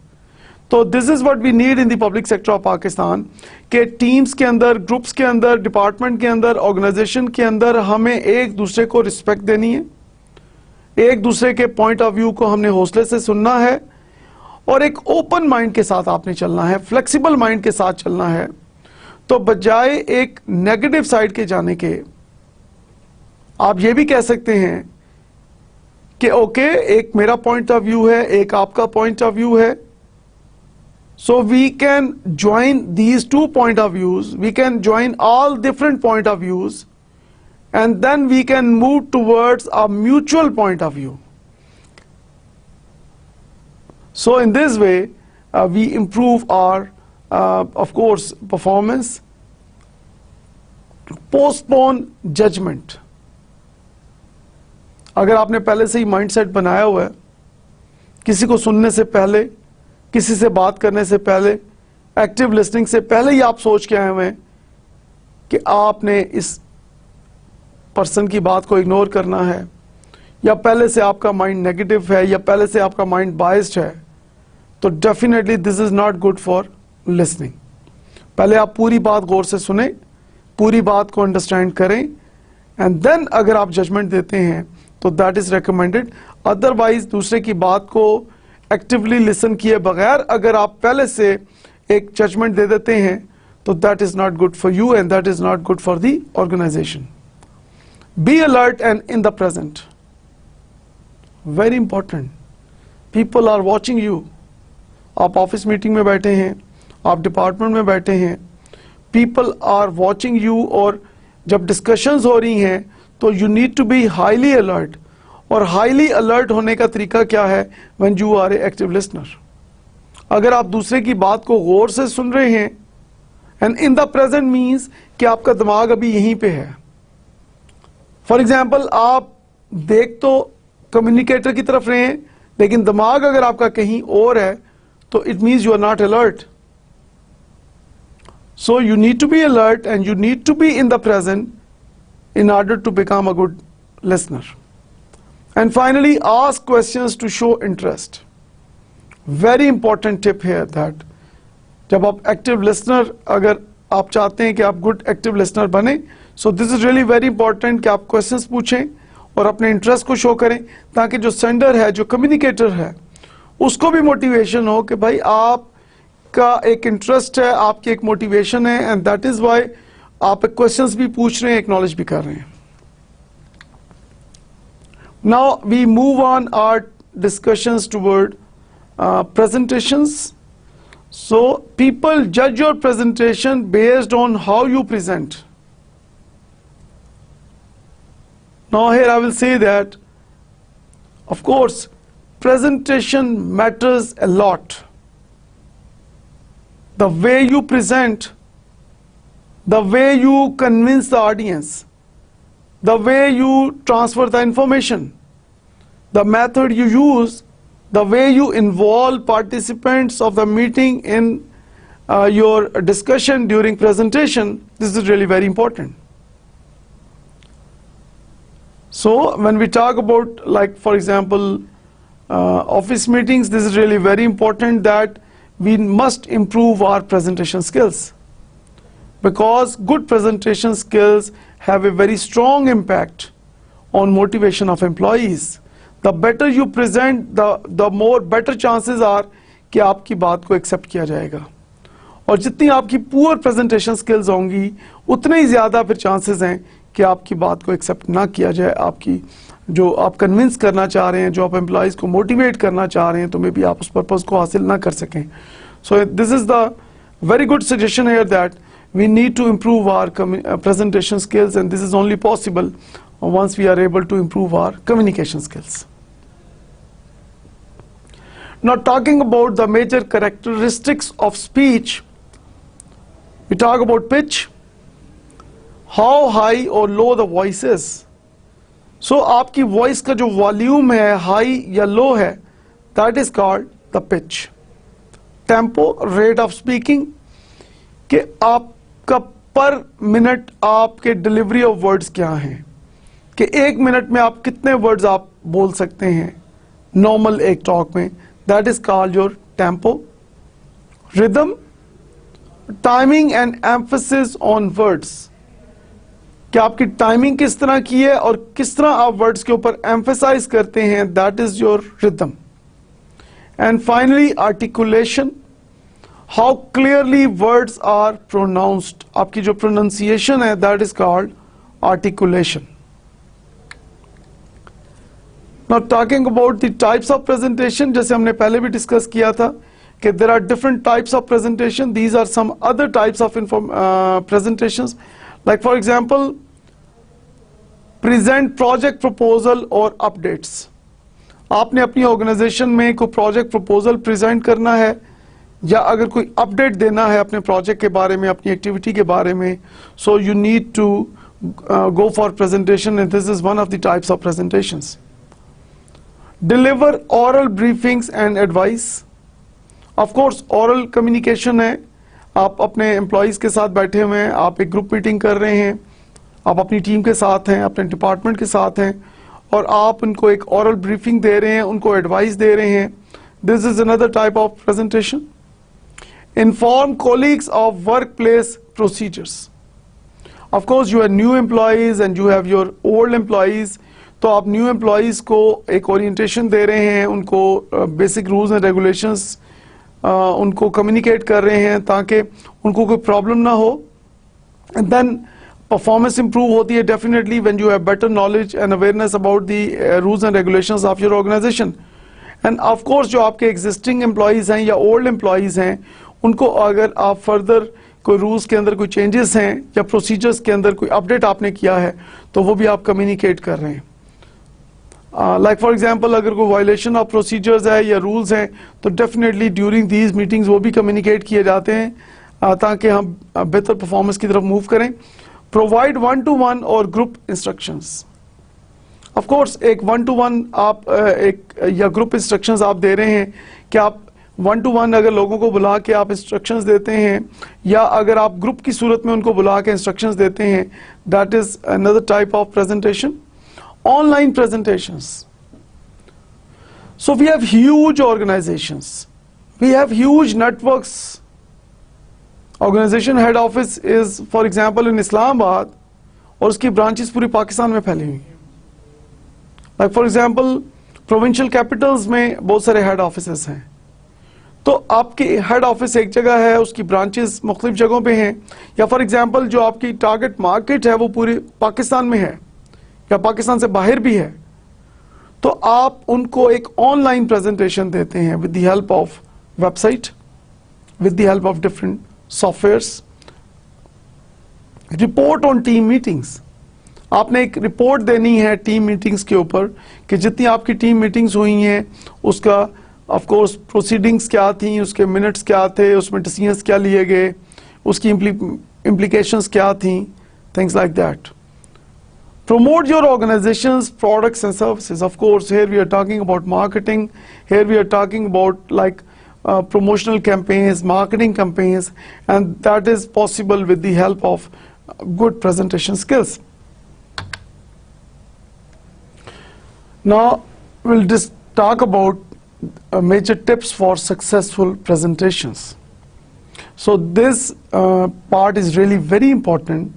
तो this is what we need in the public sector of Pakistan, के टीम्स के अंदर, ग्रुप्स के अंदर, डिपार्टमेंट के अंदर, ऑर्गेनाइजेशन के अंदर हमें एक दूसरे को रिस्पेक्ट देनी है, एक दूसरे के पॉइंट ऑफ व्यू को हमने हौसले से सुनना है, और एक ओपन माइंड के साथ आपने चलना है, फ्लेक्सिबल माइंड के साथ चलना है। तो बजाय एक नेगेटिव साइड के जाने के, आप ये भी कह सकते हैं कि ओके, एक मेरा पॉइंट ऑफ व्यू है, एक आपका पॉइंट ऑफ व्यू है। So we can join these two point of views, we can join all different point of views, and then we can move towards a mutual point of view. So in this way, we improve our, of course, performance. Postpone judgment. अगर आपने पहले से ही mindset बनाया हुआ है, किसी को सुनने से पहले, किसी से बात करने से पहले, एक्टिव लिसनिंग से पहले ही आप सोच के आए हुए हैं कि आपने इस पर्सन की बात को इग्नोर करना है, या पहले से आपका माइंड नेगेटिव है, या पहले से आपका माइंड बायस्ड है, तो definitely this is not good for listening. पहले आप पूरी बात गौर से सुने, पूरी बात को अंडरस्टैंड करें, एंड देन अगर आप जजमेंट देते हैं तो दैट इज रिकमेंडेड। अदरवाइज दूसरे की बात को एक्टिवली लिसन किए बगैर अगर आप पहले से एक जजमेंट दे देते हैं तो that is not good for you and that is not good for the organisation. Be alert and in the present, very important. People are watching you. आप ऑफिस मीटिंग में बैठे हैं, आप डिपार्टमेंट में बैठे हैं, पीपल आर वॉचिंग यू, और जब डिस्कशंस हो रही हैं तो you need to be highly alert. और हाईली अलर्ट होने का तरीका क्या है? When you are a active listener. अगर आप दूसरे की बात को गौर से सुन रहे हैं, and in the present means कि आपका दिमाग अभी यहीं पे है। फॉर एग्जाम्पल, आप देख तो कम्युनिकेटर की तरफ रहे हैं, लेकिन दिमाग अगर आपका कहीं और है तो it means you are not alert. So you need to be alert and you need to be in the present in order to become a good listener. And finally, ask questions to show interest. Very important tip here that जब आप active listener, अगर आप चाहते हैं कि आप good active listener बने, so this is really very important कि आप questions पूछें और अपने interest को show करें, ताकि जो sender है, जो communicator है, उसको भी motivation हो कि भाई आपका एक interest है, आपकी एक motivation है, and that is why आप questions भी पूछ रहे हैं, acknowledge भी कर रहे हैं. Now we move on our discussions toward presentations. So people judge your presentation based on how you present. Now here I will say that, of course, presentation matters a lot. The way you present, the way you convince the audience, the way you transfer the information, the method you use, the way you involve participants of the meeting in your discussion during presentation, this is really very important. So when we talk about, like for example, office meetings, this is really very important that we must improve our presentation skills, because good presentation skills have a very strong impact on motivation of employees. The better you present, the more better chances are कि आपकी बात को accept किया जाएगा. और जितनी आपकी poor presentation skills होंगी, उतने ही ज़्यादा फिर chances हैं कि आपकी बात को accept ना किया जाए. आपकी जो आप convince करना चाह रहे हैं, जो आप employees को motivate करना चाह रहे हैं, तो maybe आप उस purpose को हासिल ना कर सकें. So this is the very good suggestion here that we need to improve our presentation skills, and this is only possible once we are able to improve our communication skills. Now talking about the major characteristics of speech, we talk about pitch, how high or low the voice is. So आपकी voice का जो volume है, high या low है, that is called the pitch. Tempo, rate of speaking, कि आपका per minute आपके delivery of words क्या हैं, कि एक मिनट में आप कितने words आप बोल सकते हैं normal एक talk में, that is called your tempo. Rhythm, timing and emphasis on words, कि आपकी timing किस तरह की है और किस तरह आप words के ऊपर emphasize करते हैं, that is your rhythm. And finally, articulation, how clearly words are pronounced, आपकी जो pronunciation है, that is called articulation. Now talking about the types of presentation, जैसे हमने पहले भी discuss किया था कि there are different types of presentation. These are some other types of presentations. Like for example, present project proposal or updates. आपने अपनी organization में कोई project proposal present करना है, या अगर कोई update देना है अपने project के बारे में, अपनी activity के बारे में, so you need to go for presentation, and this is one of the types of presentations. Deliver oral briefings and advice. Of course, oral communication है, आप अपने employees के साथ बैठे हुए हैं, आप एक group meeting कर रहे हैं, आप अपनी team के साथ हैं, अपने department के साथ हैं, और आप उनको एक oral briefing दे रहे हैं, उनको advice दे रहे हैं. This is another type of presentation. Inform colleagues of workplace procedures. Of course, you are new employees and you have your old employees. तो आप न्यू एम्प्लॉयज़ को एक ओरिएंटेशन दे रहे हैं, उनको बेसिक रूल्स एंड रेगुलेशंस उनको कम्युनिकेट कर रहे हैं ताकि उनको कोई प्रॉब्लम ना हो. एंड देन परफॉर्मेंस इंप्रूव होती है definitely when you have better knowledge and awareness about the rules and regulations of your organisation. And of course जो आपके एग्जिस्टिंग एम्प्लॉयज़ हैं या ओल्ड एम्प्लॉयज़ हैं, उनको अगर आप फर्दर कोई रूल्स के अंदर कोई चेंजेस हैं या प्रोसीजर्स के अंदर कोई अपडेट आपने किया है, तो वो भी आप कम्युनिकेट कर रहे हैं. लाइक फॉर एग्जांपल अगर कोई वायलेशन ऑफ प्रोसीजर्स है या रूल्स हैं, तो डेफिनेटली ड्यूरिंग दीज मीटिंग्स वो भी कम्युनिकेट किए जाते हैं ताकि हम बेहतर परफॉर्मेंस की तरफ मूव करें. प्रोवाइड 1-to-1 और ग्रुप इंस्ट्रक्शंस. ऑफ कोर्स एक 1-to-1 आप एक या ग्रुप इंस्ट्रक्शंस आप दे रहे हैं कि आप वन टू वन अगर लोगों को बुला के आप इंस्ट्रक्शंस देते हैं, या अगर आप ग्रुप की सूरत में उनको बुला के इंस्ट्रक्शंस देते हैं, that is another type of presentation. Online presentations. So we have huge organizations, we have huge networks. Organization head office is for example in Islamabad, और उसकी ब्रांचेस पूरी पाकिस्तान में फैली हुई हैं. Like for example provincial capitals में बहुत सारे हेड ऑफिसेस हैं. तो आपके हेड ऑफिस एक जगह है, उसकी ब्रांचेस मुख्तलिफ जगहों पे हैं, या फॉर एग्जांपल जो आपकी टारगेट मार्केट है वो पूरी पाकिस्तान में है या पाकिस्तान से बाहर भी है, तो आप उनको एक ऑनलाइन प्रेजेंटेशन देते हैं with the help of website, with the help of different softwares. Report on team meetings. आपने एक रिपोर्ट देनी है टीम मीटिंग्स के ऊपर कि जितनी आपकी टीम मीटिंग्स हुई हैं उसका ऑफ कोर्स प्रोसीडिंग्स क्या थी, उसके मिनट्स क्या थे, उसमें डिसीजंस क्या लिए गए, उसकी इम्प्लीकेशंस क्या थी, things like that. Promote your organization's products and services. Of course, here we are talking about marketing. Here we are talking about like promotional campaigns, marketing campaigns, and that is possible with the help of good presentation skills. Now, we'll just talk about major tips for successful presentations. So this part is really very important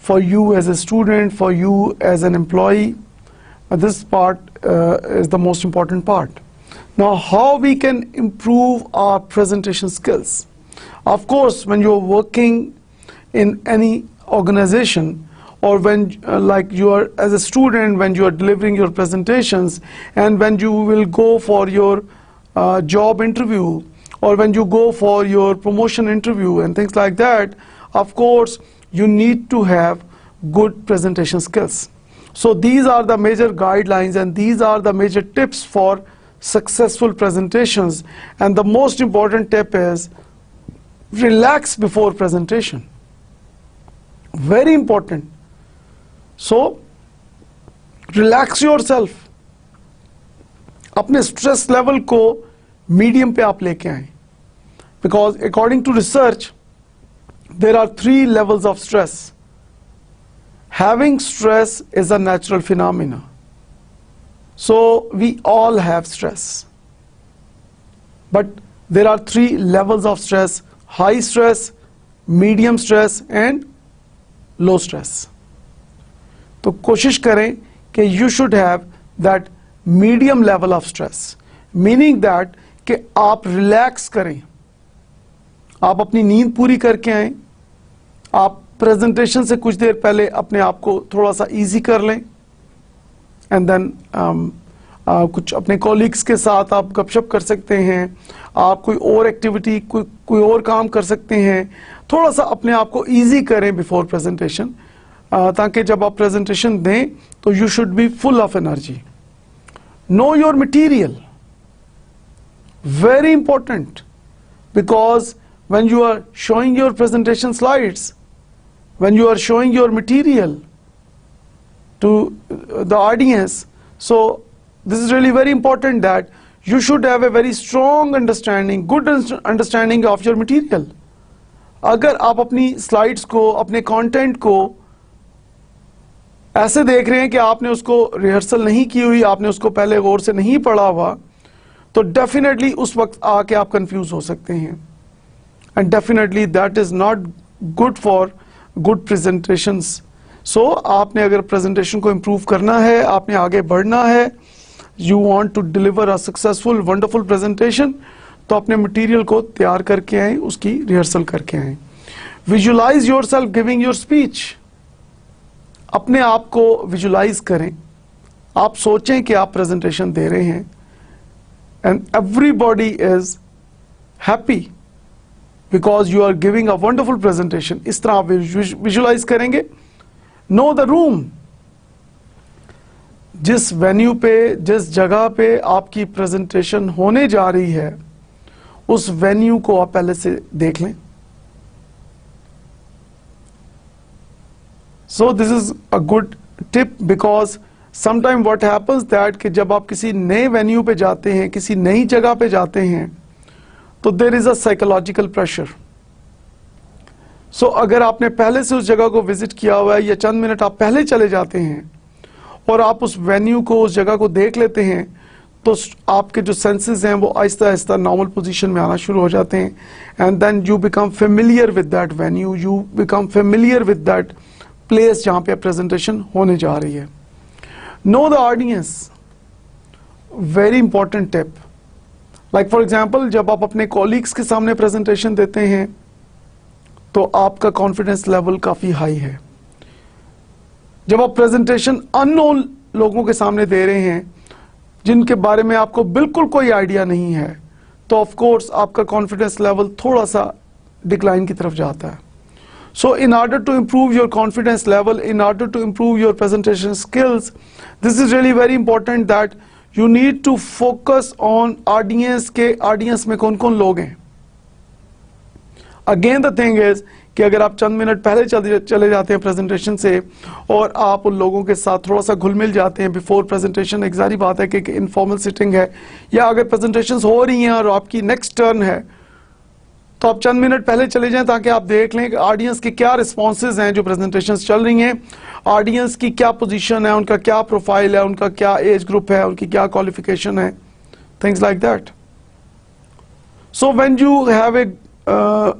for you as a student, for you as an employee. This part is the most important part. Now, how we can improve our presentation skills? Of course, when you're working in any organization, or when like you are as a student, when you are delivering your presentations, and when you will go for your job interview, or when you go for your promotion interview and things like that, of course, you need to have good presentation skills. So these are the major guidelines and these are the major tips for successful presentations. And the most important tip is relax before presentation. Very important. So relax yourself. अपने stress level को medium पे आप लेके आएं. Because according to research, there are 3 levels of stress. Having stress is a natural phenomena. So we all have stress. But there are 3 levels of stress: high stress, medium stress and low stress. तो कोशिश करें कि you should have that medium level of stress, meaning that कि आप relax करें, आप अपनी नींद पूरी करके आएं, आप प्रेजेंटेशन से कुछ देर पहले अपने आप को थोड़ा सा इजी कर लें, एंड देन कुछ अपने कॉलीग्स के साथ आप गपशप कर सकते हैं, आप कोई और एक्टिविटी कोई और काम कर सकते हैं, थोड़ा सा अपने आप को इजी करें बिफोर प्रेजेंटेशन, ताकि जब आप प्रेजेंटेशन दें तो you should be full of energy. Know your material, very important, because when you are showing your presentation slides, when you are showing your material to the audience, so this is really very important that you should have a very strong understanding, good understanding of your material. अगर आप अपनी slides को, अपने content को ऐसे देख रहे हैं कि आपने उसको रिहर्सल नहीं की हुई, आपने उसको पहले गौर से नहीं पढ़ा हुआ, तो डेफिनेटली उस वक्त आके आप कंफ्यूज हो सकते हैं. And definitely that is not good for good presentations. So आपने अगर presentation को improve करना है, आपने आगे बढ़ना है, you want to deliver a successful, wonderful presentation, तो अपने material को तैयार करके आएं, उसकी rehearsal करके आएं. Visualize yourself giving your speech. अपने आप को visualize करें, आप सोचें कि आप presentation दे रहे हैं, and everybody is happy because you are giving a wonderful presentation. इस तरह आप visualize करेंगे. Know the room. जिस वेन्यू पे, जिस जगह पे आपकी प्रेजेंटेशन होने जा रही है, उस वेन्यू को आप पहले से देख लें. So this is a good tip, because sometime what happens that कि जब आप किसी नए वेन्यू पे जाते हैं, किसी नई जगह पे जाते हैं, तो there is a psychological pressure. So अगर आपने पहले से उस जगह को विजिट किया हुआ है या चंद मिनट आप पहले चले जाते हैं और आप उस वेन्यू को, उस जगह को देख लेते हैं, तो आपके जो सेंसेस हैं वो आहिस्ता आहिस्ता नॉर्मल पोजीशन में आना शुरू हो जाते हैं and then you become familiar with that venue, you become familiar with that place जहां पे प्रेजेंटेशन होने जा रही है। Know the audience, very important tip. Like for example, जब आप अपने कॉलीग्स के सामने प्रेजेंटेशन देते हैं तो आपका कॉन्फिडेंस लेवल काफी हाई है। जब आप प्रेजेंटेशन अननोन लोगों के सामने दे रहे हैं जिनके बारे में आपको बिल्कुल कोई आइडिया नहीं है, तो ऑफ कोर्स आपका कॉन्फिडेंस लेवल थोड़ा सा डिक्लाइन की तरफ जाता है। So in order to improve your confidence level, in order to improve your presentation skills, this is really very important that you need to focus on audience के, audience में कौन कौन लोग हैं। अगेन द थिंग इज कि अगर आप चंद minute पहले चले जाते हैं प्रेजेंटेशन से और आप उन लोगों के साथ थोड़ा सा घुल मिल जाते हैं बिफोर प्रेजेंटेशन, एक जारी बात है कि इनफॉर्मल सिटिंग है या अगर प्रेजेंटेशंस हो रही हैं और आपकी नेक्स्ट टर्न है, तो आप चंद मिनट पहले चले जाएं ताकि आप देख लें कि ऑडियंस के क्या रिस्पॉन्सेज हैं जो प्रेजेंटेशंस चल रही हैं, ऑडियंस की क्या पोजीशन है, उनका क्या प्रोफाइल है, उनका क्या एज ग्रुप है, उनकी क्या क्वालिफिकेशन है, things like that. So when you have a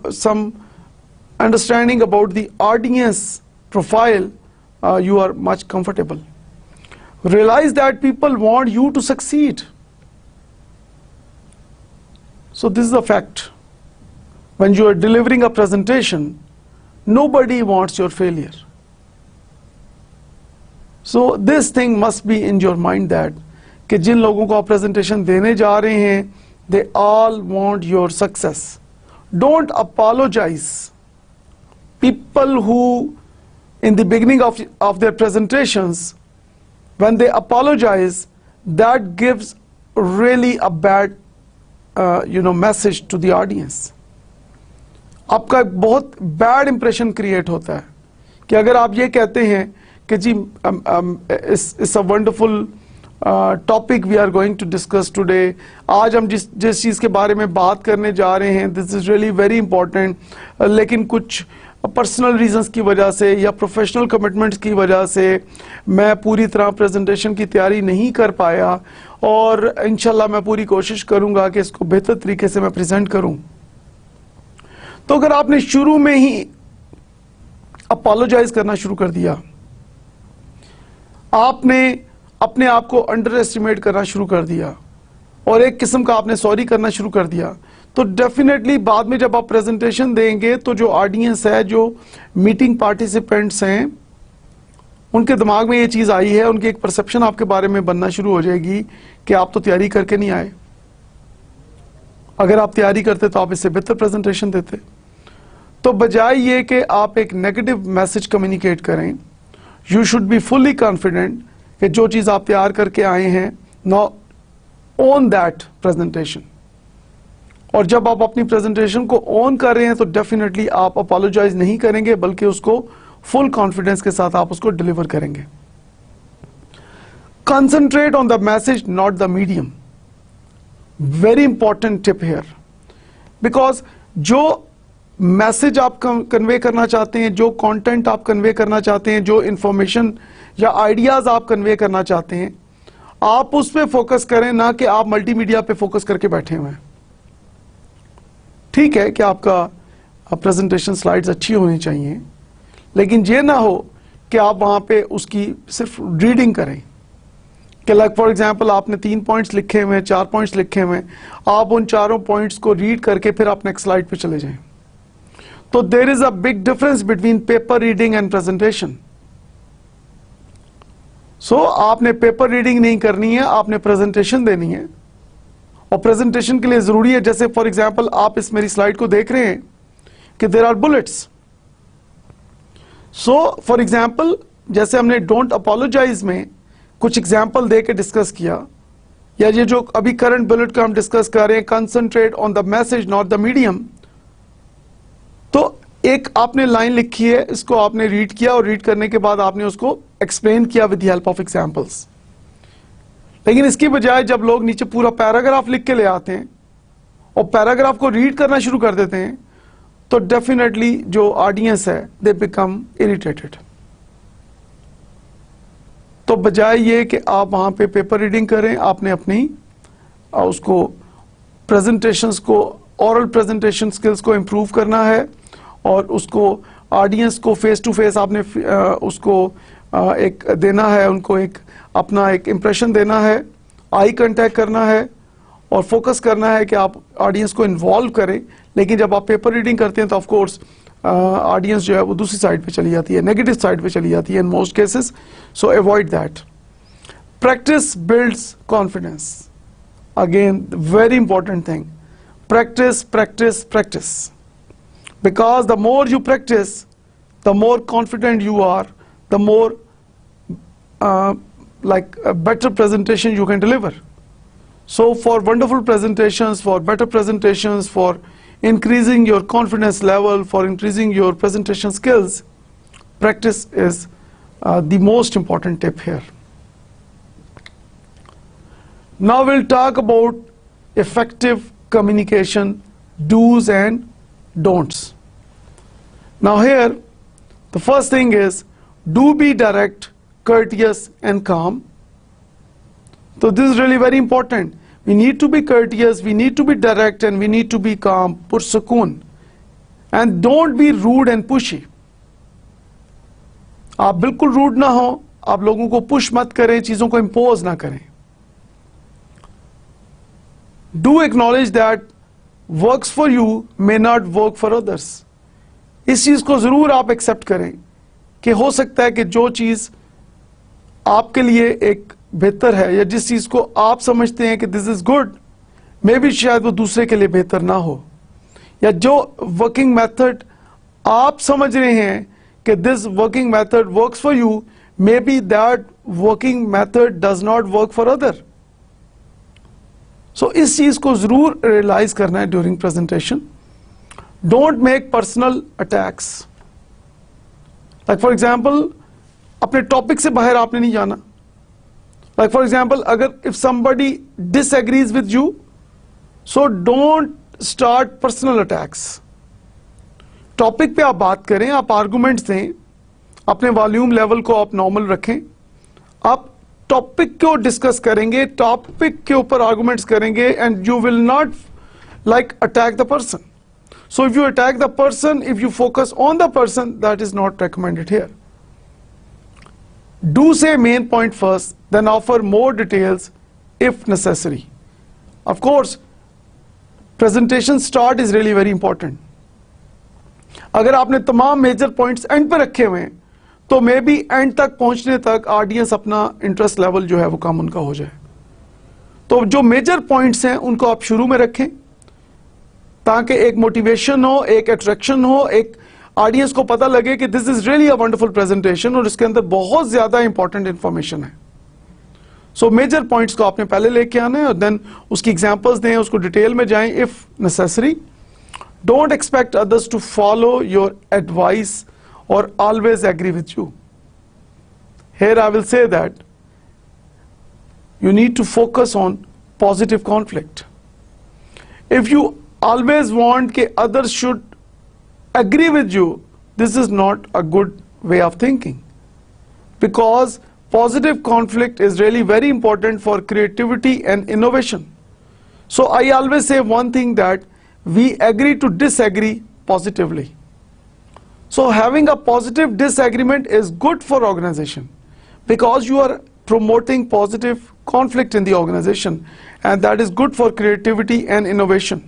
some understanding about the audience profile, you are much comfortable. Realize that people want you to succeed. So this is a fact. When you are delivering a presentation, nobody wants your failure. So this thing must be in your mind that कि जिन लोगों को आप presentation देने जा रहे हैं, they all want your success. Don't apologize. People who in the beginning of their presentations, when they apologize, that gives really a bad message to the audience. आपका एक बहुत बैड इंप्रेशन क्रिएट होता है कि अगर आप ये कहते हैं कि जी it's a wonderful topic we are going to discuss today, आज हम जिस चीज़ के बारे में बात करने जा रहे हैं, this is really very important, लेकिन कुछ पर्सनल रीजंस की वजह से या प्रोफेशनल कमिटमेंट्स की वजह से मैं पूरी तरह प्रेजेंटेशन की तैयारी नहीं कर पाया और इंशाल्लाह मैं पूरी कोशिश करूंगा कि इसको बेहतर तरीके से मैं प्रेजेंट करूं। तो अगर आपने शुरू में ही अपोलोजाइज करना शुरू कर दिया, आपने अपने आप को अंडर एस्टिमेट करना शुरू कर दिया और एक किस्म का आपने सॉरी करना शुरू कर दिया, तो डेफिनेटली बाद में जब आप प्रेजेंटेशन देंगे तो जो ऑडियंस है, जो मीटिंग पार्टिसिपेंट्स हैं, उनके दिमाग में ये चीज़ आई है, उनकी एक परसेप्शन आपके बारे में बनना शुरू हो जाएगी कि आप तो तैयारी करके नहीं आए। अगर आप तैयारी करते तो आप इससे बेहतर प्रेजेंटेशन देते। तो बजाय ये कि आप एक नेगेटिव मैसेज कम्युनिकेट करें, you should be fully confident कि जो चीज़ आप तैयार करके आए हैं, नाउ ओन दैट प्रेजेंटेशन। और जब आप अपनी प्रेजेंटेशन को ओन कर रहे हैं तो डेफिनेटली आप अपोलोजाइज नहीं करेंगे, बल्कि उसको फुल कॉन्फिडेंस के साथ आप उसको डिलीवर करेंगे। Concentrate on the message, not the medium. Very important tip here, because जो मैसेज आप कन्वे करना चाहते हैं, जो कंटेंट आप कन्वे करना चाहते हैं, जो इंफॉर्मेशन या आइडियाज आप कन्वे करना चाहते हैं, आप उस पर फोकस करें, ना कि आप मल्टीमीडिया पे फोकस करके बैठे हुए हैं। ठीक है कि आपका प्रेजेंटेशन स्लाइड्स अच्छी होनी चाहिए, लेकिन ये ना हो कि आप वहां पे उसकी सिर्फ रीडिंग करें कि लाइक फॉर एग्जांपल आपने 3 पॉइंट्स लिखे हुए हैं, 4 पॉइंट्स लिखे हुए हैं, आप उन चारों पॉइंट्स को रीड करके फिर आप नेक्स्ट स्लाइड पे चले जाएं। तो there is a big difference between paper reading and presentation. So आपने पेपर रीडिंग नहीं करनी है, आपने प्रेजेंटेशन देनी है। और प्रेजेंटेशन के लिए जरूरी है, जैसे फॉर एग्जांपल आप इस मेरी स्लाइड को देख रहे हैं कि there are bullets. So for example जैसे हमने डोंट अपोलोजाइज में कुछ एग्जांपल दे के डिस्कस किया, या ये जो अभी करंट बुलेट का हम डिस्कस कर रहे हैं, concentrate on the message not the medium, तो एक आपने लाइन लिखी है, इसको आपने रीड किया और रीड करने के बाद आपने उसको एक्सप्लेन किया with the help of examples. लेकिन इसकी बजाय जब लोग नीचे पूरा पैराग्राफ लिख के ले आते हैं और पैराग्राफ को रीड करना शुरू कर देते हैं तो डेफिनेटली जो ऑडियंस है दे बिकम इरिटेटेड। तो बजाय ये कि आप वहां पे पेपर रीडिंग करें, आपने अपनी उसको प्रेजेंटेशंस को, ओरल प्रेजेंटेशन स्किल्स को इम्प्रूव करना है और उसको ऑडियंस को फेस टू फेस आपने उसको एक देना है, उनको एक अपना एक इम्प्रेशन देना है, आई कांटेक्ट करना है और फोकस करना है कि आप ऑडियंस को इन्वॉल्व करें। लेकिन जब आप पेपर रीडिंग करते हैं तो ऑफ कोर्स ऑडियंस जो है वो दूसरी साइड पे चली जाती है, नेगेटिव साइड पे चली जाती है in most cases, so avoid that. Practice builds confidence, again very important thing, practice practice practice, because the more you practice the more confident you are, the more like a better presentation you can deliver. So for wonderful presentations, for better presentations, for increasing your confidence level, for increasing your presentation skills, practice is the most important tip here. Now we'll talk about effective communication do's and don'ts. Now here the first thing is, do be direct, courteous and calm. So this is really very important. We need to be courteous, we need to be direct and we need to be calm, pursukoon, and don't be rude and pushy. आप बिल्कुल rude ना हो, आप लोगों को push मत करें, चीजों को इंपोज ना करें। Do acknowledge that works for you may not work for others. इस चीज को जरूर आप एक्सेप्ट करें कि हो सकता है कि जो चीज आपके लिए एक बेहतर है या जिस चीज को आप समझते हैं कि this is good, may be शायद वो दूसरे के लिए बेहतर ना हो, या जो वर्किंग मेथड आप समझ रहे हैं कि this working method works for you, may be that working method does not work for other. So इस चीज को जरूर रियलाइज करना है during presentation. Don't make personal attacks, like for example अपने टॉपिक से बाहर आपने नहीं जाना। लाइक फॉर एग्जाम्पल अगर if somebody disagrees with you, so don't start personal attacks. Topic पे आप बात करें, आप आर्गुमेंट्स दें, अपने वॉल्यूम लेवल को आप नॉर्मल रखें, आप टॉपिक को डिस्कस करेंगे, टॉपिक के ऊपर आर्गुमेंट्स करेंगे and you will not like attack the person. So if you attack the person, if you focus on the person, that is not recommended here. Do say main point first, then offer more details if necessary. Of course, presentation start is really very important. अगर आपने तमाम major points and पे रखे हुए हैं तो may be and तक पहुंचने तक ऑडियंस अपना इंटरेस्ट लेवल जो है वो कम उनका हो जाए. तो जो मेजर पॉइंट्स हैं उनको आप शुरू में रखें ताकि एक मोटिवेशन हो, एक अट्रैक्शन हो, एक ऑडियंस को पता लगे कि this is really a wonderful presentation और इसके अंदर बहुत ज्यादा इंपॉर्टेंट इंफॉर्मेशन है. सो मेजर पॉइंट्स को आपने पहले लेके आना है और देन उसकी एग्जांपल्स दें, उसको डिटेल में जाएं if necessary. Don't expect others to follow your advice or always agree with you. Here I will say that you need to focus on positive conflict. If you always want that others should agree with you, this is not a good way of thinking, because positive conflict is really very important for creativity and innovation. So I always say one thing, that we agree to disagree positively. So having a positive disagreement is good for organization because you are promoting positive conflict in the organization, and that is good for creativity and innovation.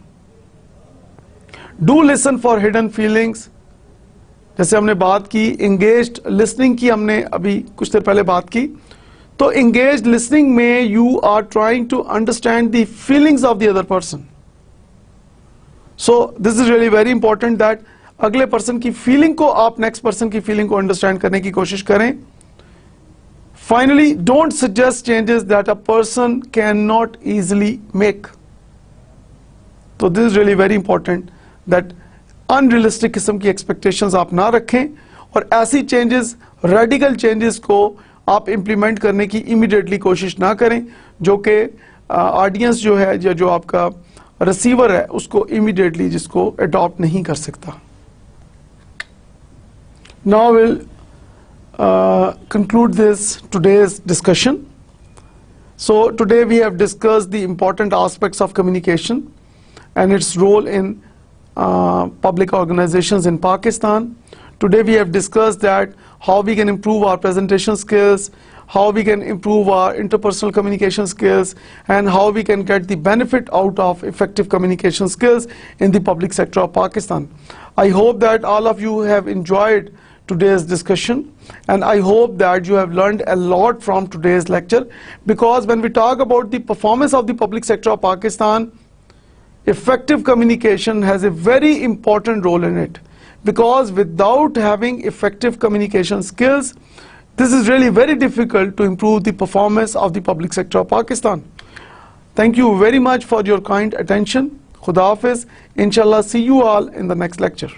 Do listen for hidden feelings. जैसे हमने बात की engaged listening की, हमने अभी कुछ देर पहले बात की. तो engaged listening में you are trying to understand the feelings of the other person. So this is really very important that अगले पर्सन की फीलिंग को, आप नेक्स्ट पर्सन की फीलिंग को अंडरस्टैंड करने की कोशिश करें. Finally, don't suggest changes that a person can not easily make. तो this is really very important that unrealistic किस्म की एक्सपेक्टेशंस आप ना रखें और ऐसी चेंजेस, रेडिकल चेंजेस को आप इंप्लीमेंट करने की इमीडिएटली कोशिश ना करें जो कि ऑडियंस जो है या जो आपका रिसीवर है उसको इमीडिएटली जिसको अडॉप्ट नहीं कर सकता. Now we'll conclude this today's discussion. So today we have discussed the important aspects of communication and its role in public organizations in Pakistan. Today we have discussed that how we can improve our presentation skills, how we can improve our interpersonal communication skills, and how we can get the benefit out of effective communication skills in the public sector of Pakistan. I hope that all of you have enjoyed today's discussion, and I hope that you have learned a lot from today's lecture, because when we talk about the performance of the public sector of Pakistan, effective communication has a very important role in it, because without having effective communication skills, this is really very difficult to improve the performance of the public sector of Pakistan. Thank you very much for your kind attention. Khuda Hafiz. Inshallah, see you all in the next lecture.